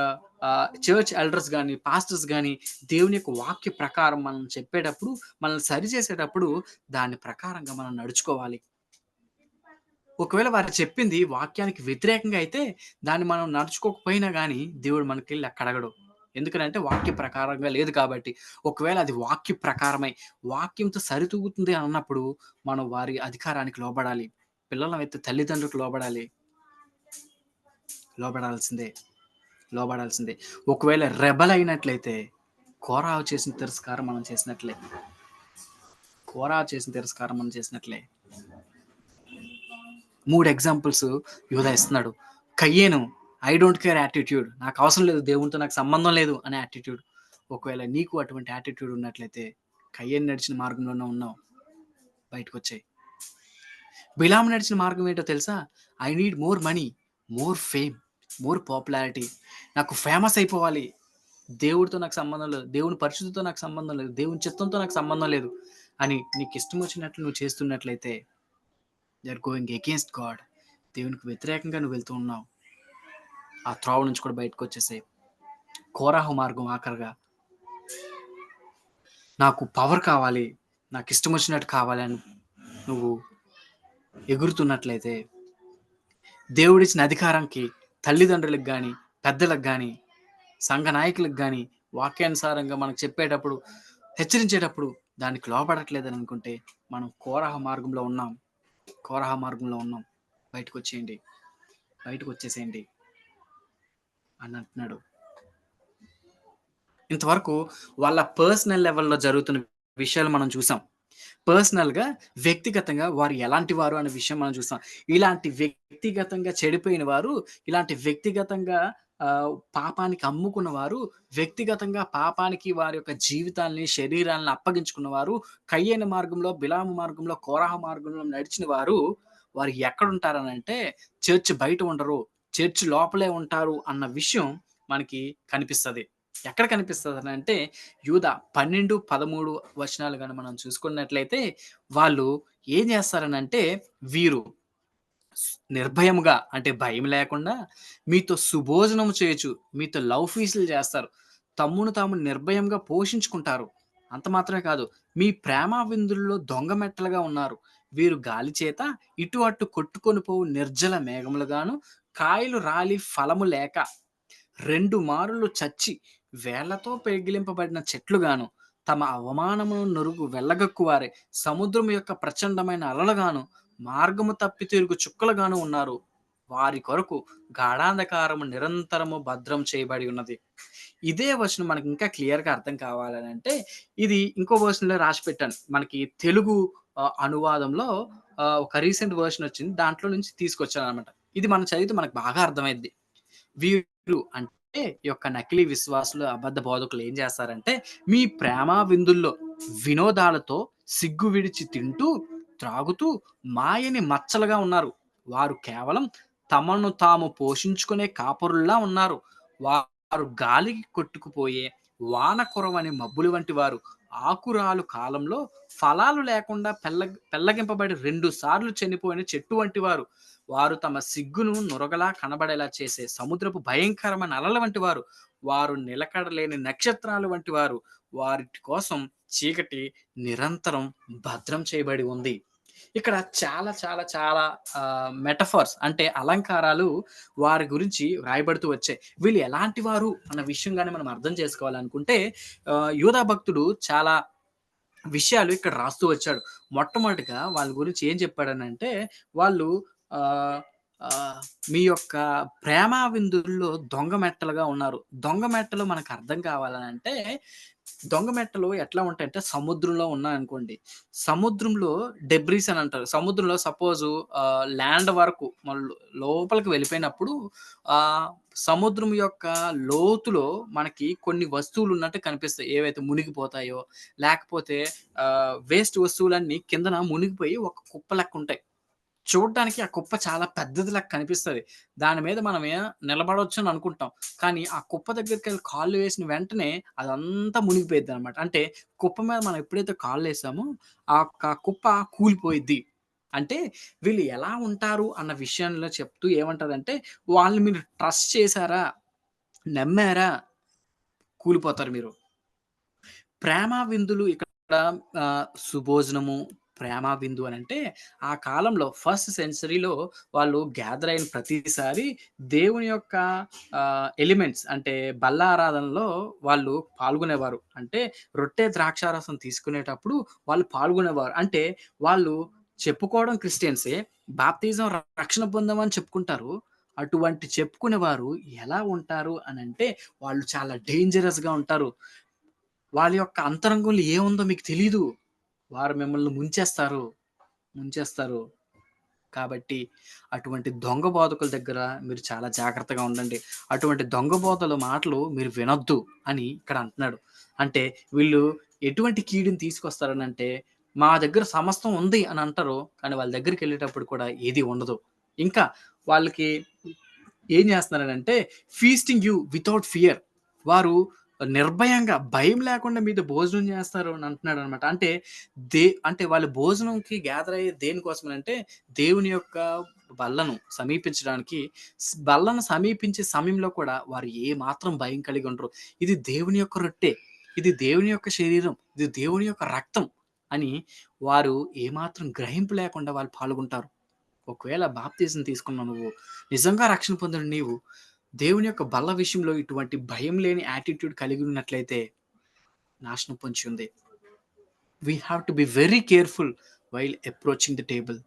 చర్చ్ ఎల్డర్స్ గాని, పాస్టర్స్ గాని దేవుని యొక్క వాక్య ప్రకారం మనం చెప్పేటప్పుడు, మనల్ని సరిచేసేటప్పుడు దాని ప్రకారంగా మనం నడుచుకోవాలి. ఒకవేళ వారు చెప్పింది వాక్యానికి వ్యతిరేకంగా అయితే, దాన్ని మనం నడుచుకోకపోయినా గాని దేవుడు మనకెళ్ళి లెక్క అడగడు. ఎందుకనంటే వాక్య ప్రకారంగా లేదు కాబట్టి. ఒకవేళ అది వాక్య ప్రకారమై, వాక్యంతో సరితూగుతుంది అన్నప్పుడు మనం వారి అధికారానికి లోబడాలి. పిల్లలమైతే తల్లిదండ్రులకు లోబడాల్సిందే. లోబడాల్సిందే. ఒకవేళ రెబెల్ అయినట్లయితే కోరాహు చేసిన తిరస్కారం మనం చేసినట్లే. కోరాహు చేసిన తిరస్కారం మనం చేసినట్లే. 3 ఎగ్జాంపుల్స్ యూదా ఇస్తున్నాడు. కయ్యేను ఐ డోంట్ కేర్ యాటిట్యూడ్. నాకు అవసరం లేదు. దేవునితో నాకు సంబంధం లేదు అనే యాటిట్యూడ్. ఒకవేళ నీకు అటువంటి యాటిట్యూడ్ ఉన్నట్లయితే కయ్యేను నడిచిన మార్గంలోనే ఉన్నావు. బయటకొచ్చేయి. బిలాము నడిచిన మార్గం ఏంటో తెలుసా? I need more money, more fame, more popularity. నాకు ఫేమస్ అయిపోవాలి. దేవుడితో నాకు సంబంధం లేదు. దేవుని పరిశుద్ధతో నాకు సంబంధం లేదు. దేవుని చిత్తంతో నాకు సంబంధం లేదు అని నీకు ఇష్టం వచ్చినట్లు నువ్వు చేస్తున్నట్లయితే you are going against God. దేవునికి వ్యతిరేకంగా నువ్వు వెళ్తూ ఉన్నావు. ఆ త్రోవ నుంచి కూడా బయటకు వచ్చేసేయి. కోరాహు మార్గం ఆఖరిగా నాకు పవర్ కావాలి, నాకు ఇష్టం వచ్చినట్టు కావాలి అని నువ్వు ఎగురుతున్నట్లయితే దేవుడిచ్చిన అధికారానికి తల్లిదండ్రులకు కానీ, పెద్దలకు కానీ, సంఘ నాయకులకు కానీ వాక్యానుసారంగా మనకు చెప్పేటప్పుడు, హెచ్చరించేటప్పుడు దానికి లోపడట్లేదని అనుకుంటే మనం కోరాహు మార్గంలో ఉన్నాం. బయటకు వచ్చేసేయండి అని అంటున్నాడు. ఇంతవరకు వాళ్ళ పర్సనల్ లెవెల్‌లో జరుగుతున్న విషయాలు మనం చూసాం. పర్సనల్‌గా, వ్యక్తిగతంగా వారు ఎలాంటి వారు అనే విషయం మనం చూసాం. ఇలాంటి వ్యక్తిగతంగా చెడిపోయిన వారు, ఇలాంటి వ్యక్తిగతంగా పాపానికి అమ్ముకున్న వారు, వ్యక్తిగతంగా పాపానికి వారి యొక్క జీవితాల్ని, శరీరాలను అప్పగించుకున్న వారు, కయ్యేను మార్గంలో, బిలాము మార్గంలో, కోరాహు మార్గంలో నడిచిన వారు ఎక్కడుంటారనంటే చర్చ్ బయట ఉండరు. చర్చ్ లోపలే ఉంటారు అన్న విషయం మనకి కనిపిస్తది. ఎక్కడ కనిపిస్తదనంటే యూదా 12, 13 వచనాలు గాని మనం చూసుకున్నట్లయితే వాళ్ళు ఏం చేస్తారనంటే వీరు నిర్భయముగా అంటే భయం లేకుండా మీతో సుభోజనము చేయొచ్చు. మీతో లవ్ ఫీస్టులు చేస్తారు. తమ్మును తాము నిర్భయంగా పోషించుకుంటారు. అంత మాత్రమే కాదు. మీ ప్రేమ విందుల్లో దొంగ మెట్టలుగా ఉన్నారు. వీరు గాలి చేత ఇటు అటు కొట్టుకొని పోవు నిర్జల మేఘములుగాను, కాయలు రాలి ఫలము లేక 2 మారులు చచ్చి వేళ్ళతో పెగిలింపబడిన చెట్లుగాను, తమ అవమానమును నురుగు వెళ్ళగక్కువారే సముద్రము యొక్క ప్రచండమైన అలలుగాను, మార్గము తప్పి తిరుగు చుక్కలుగాను ఉన్నారు. వారి కొరకు గాఢాంధకారము నిరంతరము భద్రం చేయబడి ఉన్నది. ఇదే వచనం మనకి ఇంకా క్లియర్‌గా అర్థం కావాలనంటే, ఇది ఇంకో వెర్షన్‌లో రాసిపెట్టాను. మనకి తెలుగు అనువాదంలో ఒక రీసెంట్ వెర్షన్ వచ్చింది. దాంట్లో నుంచి తీసుకొచ్చాననమాట. ఇది మనం చదివితే మనకు బాగా అర్థమైద్ది. వీరు అంటే ఈ యొక్క నకిలీ విశ్వాసులు, అబద్ధ బోధకులు ఏం చేస్తారంటే, మీ ప్రేమ విందుల్లో వినోదాలతో సిగ్గు విడిచి తింటూ, త్రాగుతూ మాయని మచ్చలుగా ఉన్నారు. వారు కేవలం తమను తాము పోషించుకునే కాపరుల్లా ఉన్నారు. వారు గాలికి కొట్టుకుపోయే వాన కురవని మబ్బులు వంటి వారు. ఆకురాలు కాలంలో ఫలాలు లేకుండా పెల్లగింపబడి 2 సార్లు చనిపోయిన చెట్టు వంటి వారు. వారు తమ సిగ్గును నురగలా కనబడేలా చేసే సముద్రపు భయంకరమైన అలల వంటి వారు. వారు నిలకడలేని నక్షత్రాలు వంటి వారు. వారిటి కోసం చీకటి నిరంతరం భద్రం చేయబడి ఉంది. ఇక్కడ చాలా చాలా చాలా మెటఫర్స్ అంటే అలంకారాలు వారి గురించి రాయబడుతూ వచ్చాయి. వీళ్ళు ఎలాంటి వారు అన్న విషయం గాని మనం అర్థం చేసుకోవాలనుకుంటే యూదా భక్తుడు చాలా విషయాలు ఇక్కడ రాస్తూ వచ్చాడు. మొట్టమొదటిగా వాళ్ళ గురించి ఏం చెప్పాడనంటే, వాళ్ళు ఆహ్, ఆహ్, మీ యొక్క ప్రేమ విందుల్లో దొంగ మెట్టలుగా ఉన్నారు. దొంగ మెట్టలు మనకు అర్థం కావాలనంటే, దొంగ మెట్టలు ఎట్లా ఉంటాయంటే సముద్రంలో ఉన్నాయనుకోండి. సముద్రంలో డెబ్రీస్ అని అంటారు. సముద్రంలో సపోజు ల్యాండ్ వరకు మన లోపలికి వెళ్ళిపోయినప్పుడు ఆహ్, సముద్రం యొక్క లోతులో మనకి కొన్ని వస్తువులున్నట్టు కనిపిస్తాయి. ఏవైతే మునిగిపోతాయో, లేకపోతే వేస్ట్ వస్తువులన్నీ కిందన మునిగిపోయి ఒక కుప్ప లెక్కుంటాయి. చూడ్డానికి ఆ కుప్ప చాలా పెద్దది లెక్క కనిపిస్తది. దాని మీద మనమే నిలబడొచ్చని అనుకుంటాం. కానీ ఆ కుప్ప దగ్గరికెళ్ళి కాళ్ళు వేసిన వెంటనే అదంతా మునిగిపోయిద్దనమాట. అంటే కుప్ప మీద మనం ఎప్పుడైతే కాళ్ళేసామో ఆ యొక్క కుప్ప కూలిపోయిద్ది. అంటే వీళ్ళు ఎలా ఉంటారు అన్న విషయంలో చెప్తూ ఏమంటారంటే, వాళ్ళని మీరు ట్రస్ట్ చేసారా? నమ్మారా? కూలిపోతారు మీరు. ప్రేమ విందులు ఇక్కడ సుభోజనము, ప్రేమ విందు అనంటే, ఆ కాలంలో ఫస్ట్ సెంచరీలో వాళ్ళు గ్యాదర్ అయిన ప్రతిసారి దేవుని యొక్క ఎలిమెంట్స్ అంటే బల్ల ఆరాధనలో వాళ్ళు పాల్గొనేవారు. అంటే రొట్టె, ద్రాక్షారసం తీసుకునేటప్పుడు వాళ్ళు పాల్గొనేవారు. అంటే వాళ్ళు చెప్పుకోవడం క్రిస్టియన్సే. బాప్తిజం రక్షణ పొందామని చెప్పుకుంటారు. అటువంటి చెప్పుకునేవారు ఎలా ఉంటారు అనంటే, వాళ్ళు చాలా డేంజరస్‌గా ఉంటారు. వాళ్ళ యొక్క అంతరంగంలో ఏముందో మీకు తెలీదు. వారు మిమ్మల్ని ముంచేస్తారు. ముంచేస్తారు. కాబట్టి అటువంటి దొంగ బోధకుల దగ్గర మీరు చాలా జాగ్రత్తగా ఉండండి. అటువంటి దొంగ బోధల మాటలు మీరు వినొద్దు అని ఇక్కడ అంటున్నాడు. అంటే వీళ్ళు ఎటువంటి కీడుని తీసుకొస్తారనంటే, మా దగ్గర సమస్తం ఉంది అని అంటారు. కానీ వాళ్ళ దగ్గరికెళ్ళేటప్పుడు కూడా ఏది ఉండదు. ఇంకా వాళ్ళకి ఏం చేస్తున్నారనంటే ఫీస్టింగ్ యూ వితౌట్ ఫియర్. వారు నిర్భయంగా భయం లేకుండా మీతో భోజనం చేస్తారు అని అంటున్నాడనమాట. అంటే వాళ్ళు భోజనంకి గ్యాదర్ అయ్యేది దేనికోసమనంటే దేవుని యొక్క బల్లను సమీపించడానికి బల్లను సమీపించే సమయంలో కూడా వారు ఏ మాత్రం భయం కలిగి ఉండరు. ఇది దేవుని యొక్క రొట్టె. ఇది దేవుని యొక్క శరీరం. ఇది దేవుని యొక్క రక్తం అని వారు ఏమాత్రం గ్రహింపు లేకుండా వాళ్ళు పాల్గొంటారు. ఒకవేళ బాప్తిజం తీసుకున్న నువ్వు, నిజంగా రక్షణ పొందిన నీవు, దేవుని యొక్క బల్ల విషయంలో ఇటువంటి భయం లేని యాటిట్యూడ్ కలిగి ఉన్నట్లయితే నాశనం పొంచి ఉంది. We have to be very careful while approaching the table.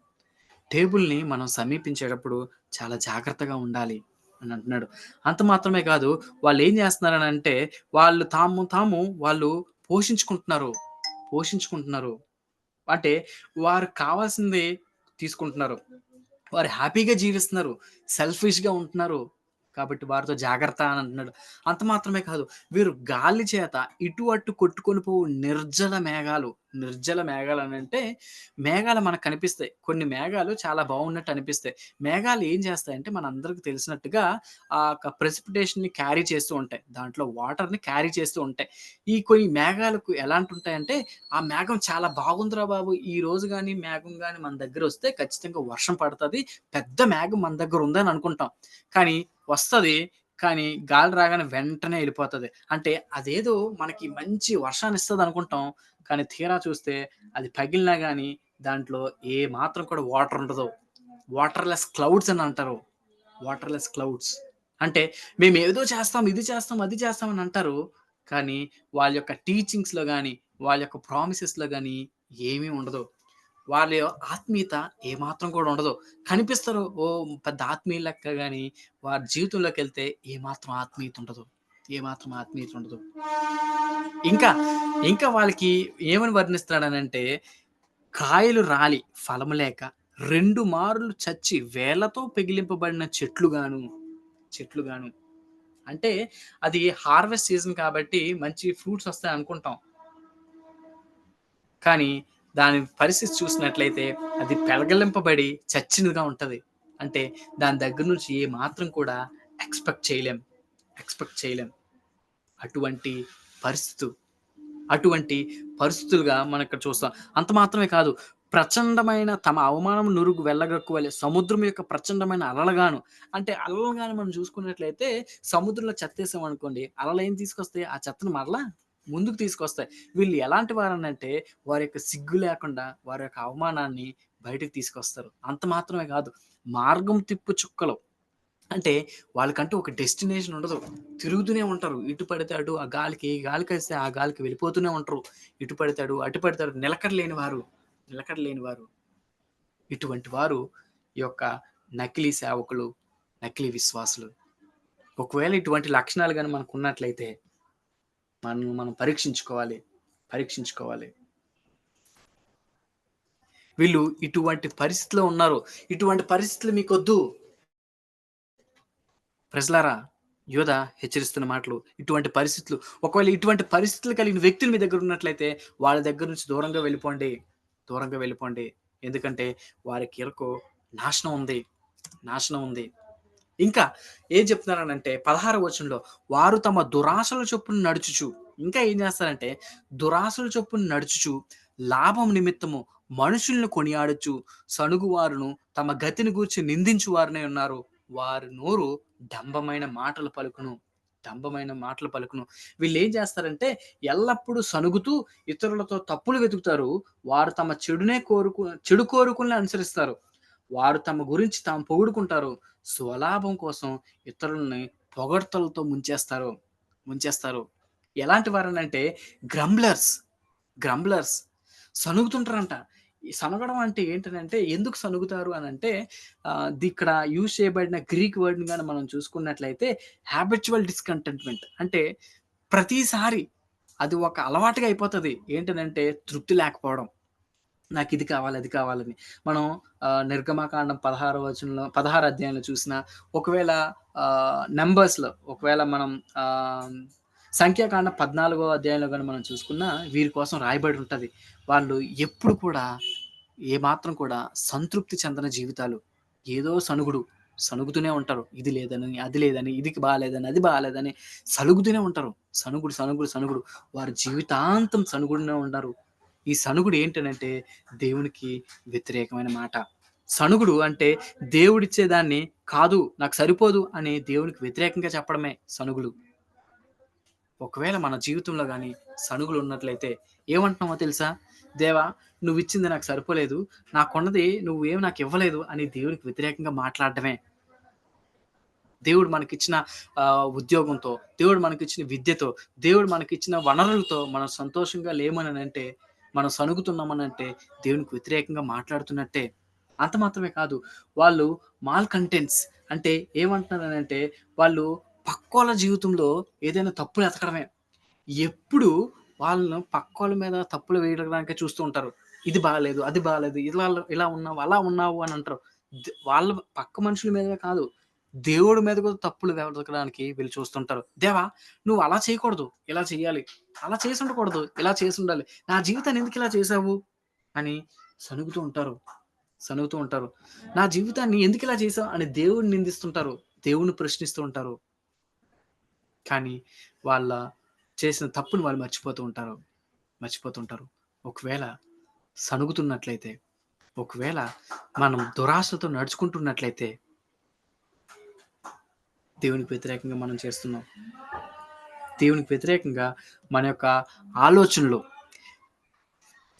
టేబుల్‌ని మనం సమీపించేటప్పుడు చాలా జాగ్రత్తగా ఉండాలి అని అంటున్నాడు. అంత మాత్రమే కాదు, వాళ్ళేం చేస్తున్నారనంటే, వాళ్ళు పోషించుకుంటున్నారు. పోషించుకుంటున్నారు. అంటే వారికి కావాల్సింది తీసుకుంటున్నారు. వారు హ్యాపీగా జీవిస్తున్నారు. సెల్ఫిష్‌గా ఉంటున్నారు. కాబట్టి వారితో జాగ్రత్త అని అంటున్నాడు. అంత మాత్రమే కాదు, వీరు గాలి చేత ఇటు అటు కొట్టుకొని పోవు నిర్జల మేఘాలు. నిర్జల మేఘాలనంటే మేఘాలు మనకు కనిపిస్తాయి. కొన్ని మేఘాలు చాలా బాగున్నట్టు అనిపిస్తాయి. మేఘాలు ఏం చేస్తాయంటే మనందరికి తెలిసినట్టుగా ఆ యొక్క ప్రెసిపిటేషన్‌ని క్యారీ చేస్తూ ఉంటాయి. దాంట్లో వాటర్‌ని క్యారీ చేస్తూ ఉంటాయి. ఈ కొన్ని మేఘాలకు ఎలాంటుంటాయంటే, ఆ మేఘం చాలా బాగుందిరా బాబు! ఈరోజు గాని, మేఘం గాని మన దగ్గరొస్తే ఖచ్చితంగా వర్షం పడతది. పెద్ద మేఘం మన దగ్గర ఉందని అనుకుంటాం. కానీ వస్తది. కానీ గాలి రాగానే వెంటనే ఎళ్ళిపోతది. అంటే అదేదో మనకి మంచి వర్షాన్నిస్తదనుకుంటాం. కానీ తీరా చూస్తే అది పగిలినా గాని దాంట్లో ఏ మాత్రం కూడా వాటర్ ఉండదు. వాటర్‌లెస్ క్లౌడ్స్ అని అంటారు. Waterless clouds. అంటే మేమేదో చేస్తాం, ఇది చేస్తాం, అది చేస్తాం అని అంటారు. కానీ వాళ్ళ యొక్క టీచింగ్స్‌లో గాని, వాళ్ళ యొక్క ప్రామిసెస్‌లో గాని ఏమీ ఉండదు. వాళ్ళ ఆత్మీయత ఏమాత్రం కూడా ఉండదు. కనిపిస్తారు. ఓహ్! పెద్ద ఆత్మీయులు లెక్క గాని, వారి జీవితంలోకెళ్తే ఏమాత్రం ఆత్మీయత ఉండదు. ఏమాత్రం ఆత్మీయత ఉండదు. ఇంకా, ఇంకా వాళ్ళకి ఏమని వర్ణిస్తున్నాడనంటే, కాయలు రాలి ఫలము లేక 2 మార్లు చచ్చి వేళ్ళతో పెగిలింపబడిన చెట్లు గాను. అంటే అది హార్వెస్ట్ సీజన్ కాబట్టి మంచి ఫ్రూట్స్ వస్తాయనుకుంటాం. కానీ దాని పరిస్థితి చూసినట్లయితే అది పెలగలింపబడి చచ్చినదిగా ఉంటది. అంటే దాని దగ్గర నుంచి ఏ మాత్రం కూడా ఎక్స్‌పెక్ట్ చేయలేం. ఎక్స్‌పెక్ట్ చేయలేం. అటువంటి పరిస్థితు అటువంటి పరిస్థితులుగా మనం ఇక్కడ చూస్తాం. అంత మాత్రమే కాదు, ప్రచండమైన తమ అవమానం నురుగు వెళ్ళగక్కువలే సముద్రం యొక్క ప్రచండమైన అలలుగాను. అంటే అలలు గాని మనం చూసుకున్నట్లయితే సముద్రంలో చెత్తేసామనుకోండి, అలలేం తీసుకొస్తాయి? ఆ చెత్తను మరలా ముందుకు తీసుకొస్తాయి. వీళ్ళు ఎలాంటి వారనంటే, వారి యొక్క సిగ్గు లేకుండా వారి యొక్క అవమానాన్ని బయటకు తీసుకొస్తారు. అంత మాత్రమే కాదు, మార్గం తిప్పు చుక్కలు. అంటే వాళ్ళకంటూ ఒక డెస్టినేషన్ ఉండదు. తిరుగుతూనే ఉంటారు. ఇటు పడితే అటు, ఆ గాలికి ఏ గాలికేస్తే ఆ గాలికి వెళ్ళిపోతూనే ఉంటారు. ఇటు పడితే అటు, అటు పడితే అటు నిలకడ లేని వారు. ఇటువంటి వారు ఈ యొక్క నకిలీ సేవకులు, నకిలీ విశ్వాసులు. ఒకవేళ ఇటువంటి లక్షణాలు గాని మనకున్నట్లయితే మనల్ని మనం పరీక్షించుకోవాలి. వీళ్ళు ఇటువంటి పరిస్థితిలో ఉన్నారు. ఇటువంటి పరిస్థితులు మీకొద్దు. ప్రజలారా, యోధ హెచ్చరిస్తున్న మాటలు. ఇటువంటి పరిస్థితులు ఒకవేళ ఇటువంటి పరిస్థితులు కలిగిన వ్యక్తులు మీ దగ్గర ఉన్నట్లయితే వాళ్ళ దగ్గర నుంచి దూరంగా వెళ్ళిపోండి. దూరంగా వెళ్ళిపోండి. ఎందుకంటే వారి కీలకు నాశనం ఉంది. నాశనం ఉంది. ఇంకా ఏం చెప్తున్నారనంటే 16వ వచనంలో వారు తమ దురాశల చొప్పున నడుచుచు ఇంకా ఏం చేస్తారంటే దురాశల చొప్పున నడుచుచు లాభం నిమిత్తము మనుషులను కొనియాడుచు సణుగువారును తమ గతిని గూర్చి నిందించు వారనే ఉన్నారు. వారి నోరు డంబమైన మాటలు పలుకును. డంబమైన మాటలు పలుకును. వీళ్ళేం చేస్తారంటే ఎల్లప్పుడూ సణుగుతూ ఇతరులతో తప్పులు వెతుకుతారు. వారు తమ చెడు కోరుకుల్ని అనుసరిస్తారు. వారు తమ గురించి తాము పొగుడుకుంటారు. స్వలాభం కోసం ఇతరులని పొగడ్తలతో ముంచేస్తారు. ఎలాంటి వారనంటే గ్రంబ్లర్స్, గ్రంబ్లర్స్ సణుగుతుంటారంట. ఈ సనగడం అంటే ఏంటనంటే ఎందుకు సణుగుతారు అనంటే ఇక్కడ యూజ్ చేయబడిన గ్రీక్ వర్డ్‌ని గాని మనం చూసుకున్నట్లయితే హాబిచ్యువల్ డిస్‌కంటెంట్‌మెంట్ అంటే ప్రతిసారి అది ఒక అలవాటుగా అయిపోతది. ఏంటనంటే తృప్తి లేకపోవడం. నాకిది కావాలి, అది కావాలని. మనం నిర్గమకాండం 16 వచనంలో 16 అధ్యాయంలో చూసినా, ఒకవేళ నంబర్స్‌లో ఒకవేళ మనం సంఖ్యాకాండం 14 అధ్యాయంలో గాని మనం చూసుకున్నా, వీరి కోసం రాయబడి ఉంటది. వాళ్ళు ఎప్పుడు కూడా ఏమాత్రం కూడా సంతృప్తి చెందని జీవితాలు. ఏదో సణుగుతూనే ఉంటారు. ఇది లేదని, అది లేదని, ఇది బాలేదని, అది బాలేదని సలుగుతూనే ఉంటారు. సణుగుడు. వారి జీవితాంతం సణుగుడునే ఉంటారు. ఈ సణుగుడు ఏంటనంటే దేవునికి వ్యతిరేకమైన మాట. సణుగుడు అంటే దేవుడిచ్చే దాన్ని కాదు నాకు సరిపోదు అని దేవునికి వ్యతిరేకంగా చెప్పడమే సణుగులు. ఒకవేళ మన జీవితంలో గాని సణుగులు ఉన్నట్లయితే ఏమంటున్నామో తెలుసా? దేవా! నువ్విచ్చింది నాకు సరిపోలేదు. నాకున్నది నువ్వేమి నాకివ్వలేదు అని దేవునికి వ్యతిరేకంగా మాట్లాడడమే. దేవుడు మనకిచ్చిన ఉద్యోగంతో, దేవుడు మనకిచ్చిన విద్యతో, దేవుడు మనకిచ్చిన వనరులతో మనం సంతోషంగా లేమననంటే, మనం సణుగుతున్నామనంటే దేవునికి వ్యతిరేకంగా మాట్లాడుతున్నట్టే. అంత మాత్రమే కాదు. వాళ్ళు మాల్‌కంటెంట్స్ అంటే ఏమంటున్నారనంటే, వాళ్ళు పక్కోళ్ళ జీవితంలో ఏదైనా తప్పులు ఎతకడమే. ఎప్పుడు వాళ్ళను పక్కోళ్ళ మీద తప్పులు వేయడానికే చూస్తూ ఉంటారు. ఇది బాలేదు, అది బాలేదు, ఇలా ఇలా ఉన్నావు, అలా ఉన్నావు అని అంటారు. వాళ్ళ పక్క మనుషుల మీదే కాదు. దేవుడి మీద కూడా తప్పులు వెతకడానికి వీళ్ళు చూస్తుంటారు. దేవా! నువ్వు అలా చేయకూడదు. ఇలా చేయాలి. అలా చేసుండకూడదు. ఇలా చేసుండాలి. నా జీవితాన్ని ఎందుకు ఇలా చేశావు? అని సణుగుతూ ఉంటారు. సణుగుతూ ఉంటారు. నా జీవితాన్ని ఎందుకు ఇలా చేశావు? అని దేవుడిని నిందిస్తుంటారు. దేవుడిని ప్రశ్నిస్తూ ఉంటారు. కానీ వాళ్ళ చేసిన తప్పుని వాళ్ళు మర్చిపోతూ ఉంటారు. మర్చిపోతూ ఉంటారు. ఒకవేళ సణుగుతున్నట్లయితే, ఒకవేళ మనం దురాశతో నడుచుకుంటున్నట్లయితే దేవునికి వ్యతిరేకంగా మనం చేస్తున్నాం. దేవునికి వ్యతిరేకంగా మన యొక్క ఆలోచనలు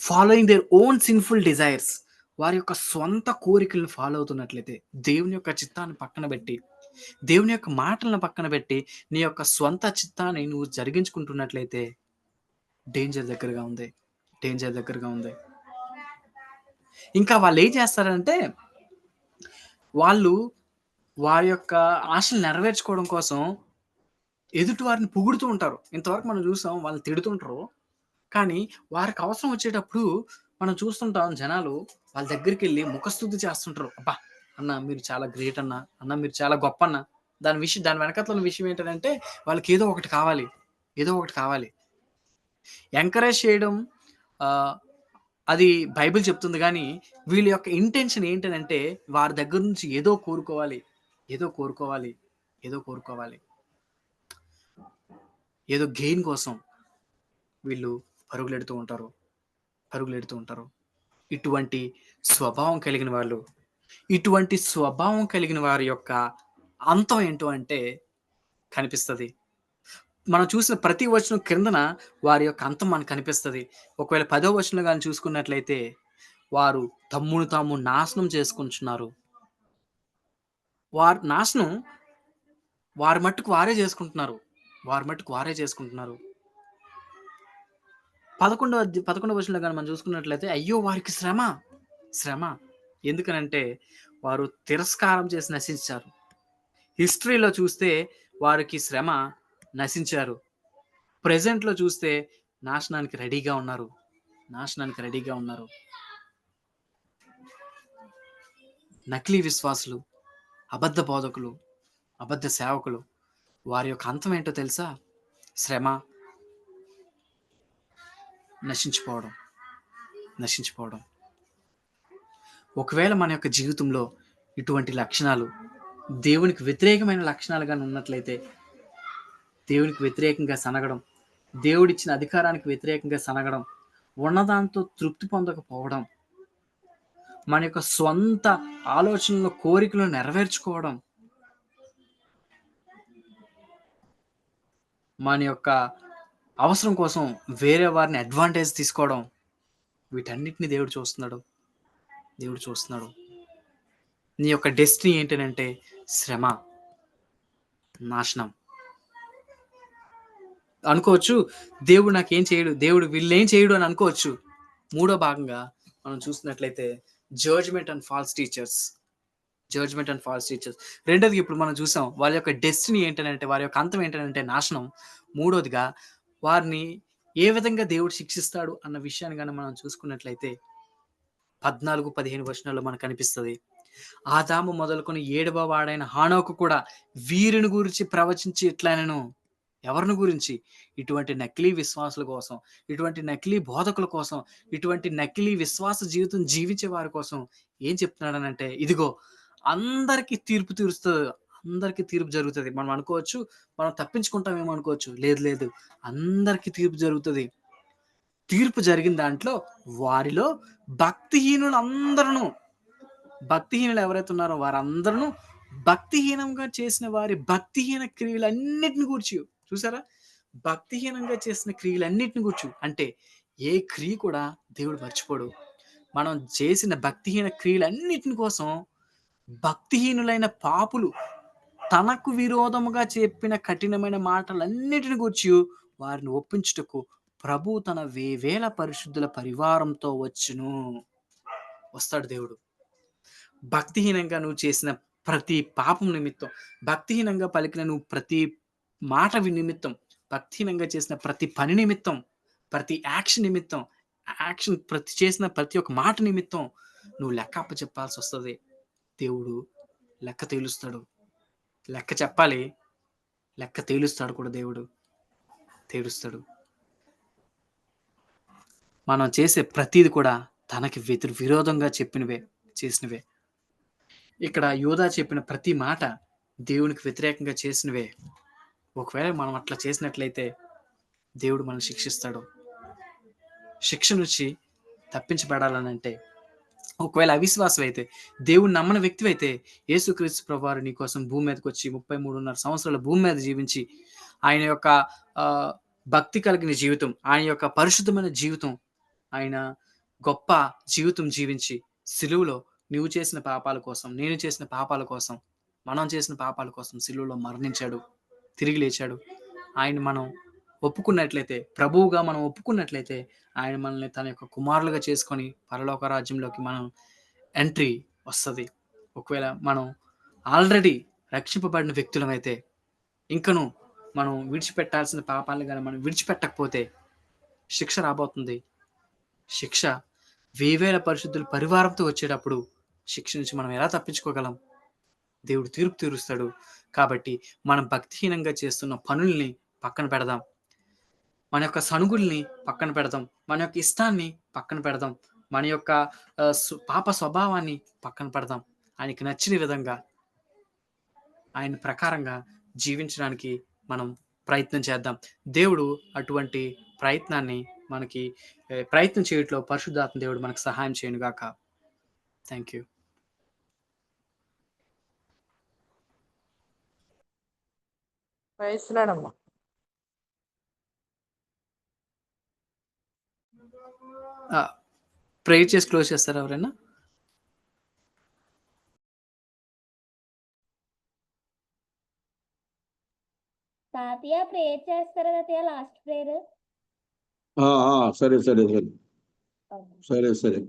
following their own sinful desires, వారి యొక్క స్వంత కోరికలను ఫాలో అవుతున్నట్లయితే, దేవుని యొక్క చిత్తాన్ని పక్కన పెట్టి, దేవుని యొక్క మాటలను పక్కన పెట్టి, నీ యొక్క స్వంత చిత్తాన్ని నువ్వు జరిగించుకుంటున్నట్లయితే డేంజర్ దగ్గరగా ఉంది. డేంజర్ దగ్గరగా ఉంది. ఇంకా వాళ్ళు ఏం చేస్తారంటే, వాళ్ళు వారి యొక్క ఆశలు నెరవేర్చుకోవడం కోసం ఎదుటి వారిని పొగుడుతూ ఉంటారు. ఇంతవరకు మనం చూసాం వాళ్ళని తిడుతుంటారు. కానీ వారికి అవసరం వచ్చేటప్పుడు మనం చూస్తుంటాం జనాలు వాళ్ళ దగ్గరికెళ్ళి ముఖస్తుతి చేస్తుంటారు. అబ్బా! అన్న మీరు చాలా గ్రేట్ అన్న. అన్న మీరు చాలా గొప్పన్న. దాని వెనకాతల ఉన్న విషయం ఏంటనంటే వాళ్ళకి ఏదో ఒకటి కావాలి. ఏదో ఒకటి కావాలి. ఎంకరేజ్ చేయడం ఆహ్, అది బైబిల్ చెప్తుంది గానీ, వీళ్ళ యొక్క ఇంటెన్షన్ ఏంటనంటే వారి దగ్గర నుంచి ఏదో కోరుకోవాలి. ఏదో కోరుకోవాలి. ఏదో కోరుకోవాలి. ఏదో గెయిన్ కోసం వీళ్ళు పరుగులెడుతూ ఉంటారు. పరుగులెడుతూ ఉంటారు. ఇటువంటి స్వభావం కలిగిన వాళ్ళు, ఇటువంటి స్వభావం కలిగిన వారి యొక్క అంతం ఏంటో అంటే కనిపిస్తది. మనం చూసిన ప్రతి వచనం క్రిందన వారి యొక్క అంతం మనకు కనిపిస్తది. ఒకవేళ 10వ వచనంలో గాని చూసుకున్నట్లయితే, వారు తమ్మును తాము నాశనం చేసుకుంటున్నారు. వారి నాశనం వారి మట్టుకు వారే చేసుకుంటున్నారు. వారి మట్టుకు వారే చేసుకుంటున్నారు. 11వ వచనంలో గాని మనం చూసుకున్నట్లయితే, అయ్యో! వారికి శ్రమ, శ్రమ. ఎందుకనంటే వారు తిరస్కారం చేసి నశించారు. హిస్టరీలో చూస్తే వారికి శ్రమ, నశించారు. ప్రెజెంట్‌లో చూస్తే నాశనానికి రెడీగా ఉన్నారు. నాశనానికి రెడీగా ఉన్నారు. నకిలీ విశ్వాసులు, అబద్ధ బోధకులు, అబద్ధ సేవకులు వారి యొక్క అంతం ఏంటో తెలుసా? శ్రమ, నశించిపోవడం, నశించిపోవడం. ఒకవేళ మన యొక్క జీవితంలో ఇటువంటి లక్షణాలు దేవునికి వ్యతిరేకమైన లక్షణాలు గాని ఉన్నట్లయితే, దేవునికి వ్యతిరేకంగా సనగడం, దేవుడిచ్చిన అధికారానికి వ్యతిరేకంగా సనగడం, ఉన్నదాంతో తృప్తి పొందకపోవడం, మన యొక్క స్వంత ఆలోచనలు, కోరికలను నెరవేర్చుకోవడం, మన యొక్క అవసరం కోసం వేరే వారిని అడ్వాంటేజ్ తీసుకోవడం, వీటన్నిటిని దేవుడు చూస్తున్నాడు. దేవుడు చూస్తున్నాడు. నీ యొక్క డెస్టినీ ఏంటనంటే శ్రమ, నాశనం. అనుకోవచ్చు, దేవుడు నాకేం చేయడు, దేవుడు వీళ్ళేం చేయడు అని అనుకోవచ్చు. మూడో భాగంగా మనం చూసినట్లయితే judgement and false teachers. Judgement and false teachers. రెండోదిగా ఇప్పుడు మనం చూసాం. వాళ్ళ యొక్క డెస్టినీ ఏంటనంటే, వారి యొక్క అంతం ఏంటనంటే నాశనం. మూడోదిగా వారిని ఏ విధంగా దేవుడు శిక్షిస్తాడు అన్న విషయాన్ని గాని మనం చూసుకున్నట్లయితే 14, 15 వచనాల్లో మనకు కనిపిస్తది. ఆదాము మొదలుకొని ఏడవ వాడైన హానోకు కూడా వీరిని గురించి ప్రవచించి ఇట్లనెను. ఎవరిని గురించి? ఇటువంటి నకిలీ విశ్వాసుల కోసం, ఇటువంటి నకిలీ బోధకుల కోసం, ఇటువంటి నకిలీ విశ్వాస జీవితం జీవించే వారి కోసం ఏం చెప్తున్నాడనంటే, ఇదిగో అందరికి తీర్పు తీరుస్తది. అందరికి తీర్పు జరుగుతది. మనం అనుకోవచ్చు, మనం తప్పించుకుంటామేమో అనుకోవచ్చు. లేదు లేదు. అందరికి తీర్పు జరుగుతది. తీర్పు జరిగిన దాంట్లో వారిలో భక్తిహీనులందరును, భక్తిహీనులు ఎవరైతే ఉన్నారో వారందరును భక్తిహీనంగా చేసిన వారి భక్తిహీన క్రియలన్నిటిని గూర్చి చూసారా? భక్తిహీనంగా చేసిన క్రియలన్నిటిని గూర్చి అంటే ఏ క్రియ కూడా దేవుడు మర్చిపోడు. మనం చేసిన భక్తిహీన క్రియలన్నిటిని కోసం భక్తిహీనులైన పాపులు తనకు విరోధముగా చెప్పిన కఠినమైన మాటలన్నిటిని గూర్చి వారిని ఒప్పించుటకు ప్రభువు తన వేవేల పరిశుద్ధుల పరివారంతో వచ్చును. వస్తాడు దేవుడు. భక్తిహీనంగా నువ్వు చేసిన ప్రతి పాపం నిమిత్తం, భక్తిహీనంగా పలికిన నువ్వు ప్రతి మాట నిమిత్తం, భక్తిహీనంగా చేసిన ప్రతి పని నిమిత్తం, ప్రతి యాక్షన్ నిమిత్తం, చేసిన ప్రతి ఒక్క మాట నిమిత్తం నువ్వు లెక్క అప్పచెప్పాల్సొస్తది. దేవుడు లెక్క తేలుస్తాడు. లెక్క చెప్పాలి. లెక్క తేలుస్తాడు కూడా దేవుడు. తీరుస్తాడు. మనం చేసే ప్రతీది కూడా తనకి విరోధంగా చేసినవే. ఇక్కడ యోధా చెప్పిన ప్రతి మాట దేవునికి వ్యతిరేకంగా చేసినవే. ఒకవేళ మనం అట్లా చేసినట్లయితే దేవుడు మనల్ని శిక్షిస్తాడు. శిక్ష నుంచి తప్పించబడాలనంటే ఒకవేళ అవిశ్వాసమైతే, దేవుడిని నమ్మని వ్యక్తివైతే యేసుక్రీస్తు ప్రభువారు నీ కోసం భూమి మీదకొచ్చి 33.5 సంవత్సరాలు భూమి మీద జీవించి, ఆయన యొక్క భక్తి కలిగిన జీవితం, ఆయన యొక్క పరిశుద్ధమైన జీవితం, ఆయన గొప్ప జీవితం జీవించి, సిలువలో నువ్వు చేసిన పాపాల కోసం, నేను చేసిన పాపాల కోసం, మనం చేసిన పాపాల కోసం సిలువలో మరణించాడు. తిరిగి లేచాడు. ఆయన్ని మనం ఒప్పుకున్నట్లయితే, ప్రభువుగా మనం ఒప్పుకున్నట్లయితే, ఆయన మనల్ని తన యొక్క కుమారులుగా చేసుకొని పరలోక రాజ్యంలోకి మనం ఎంట్రీ వస్తది. ఒకవేళ మనం ఆల్రెడీ రక్షింపబడిన వ్యక్తులమైతే, ఇంకను మనం విడిచిపెట్టాల్సిన పాపాలను గాని మనం విడిచిపెట్టకపోతే శిక్ష రాబోతుంది. శిక్ష వేవేల పరిశుద్ధుల పరివారంతో వచ్చేటప్పుడు శిక్ష నుంచి మనం ఎలా తప్పించుకోగలం? దేవుడు తీర్పు తీరుస్తాడు. కాబట్టి మనం భక్తిహీనంగా చేస్తున్న పనుల్ని పక్కన పెడదాం. మన యొక్క సణుగుల్ని పక్కన పెడదాం. మన యొక్క ఇష్టాన్ని పక్కన పెడదాం. మన యొక్క పాప స్వభావాన్ని పక్కన పెడదాం. ఆయనకి నచ్చిన విధంగా, ఆయన ప్రకారంగా జీవించడానికి మనం ప్రయత్నం చేద్దాం. దేవుడు అటువంటి ప్రయత్నాన్ని మనకి ప్రయత్నం చేయట్లో పరిశుద్ధాత్మ దేవుడు మనకు సహాయం చేయను గాక. Thank you. వయసులాడమ్మా. ప్రేయర్ చేసి క్లోజ్ చేస్తారా ఎవరైనా? తాతయ్య ప్రేయర్ చేస్తారా తాతయ్య లాస్ట్ ప్రేయర్? సరే సరే సరే సరే సరే.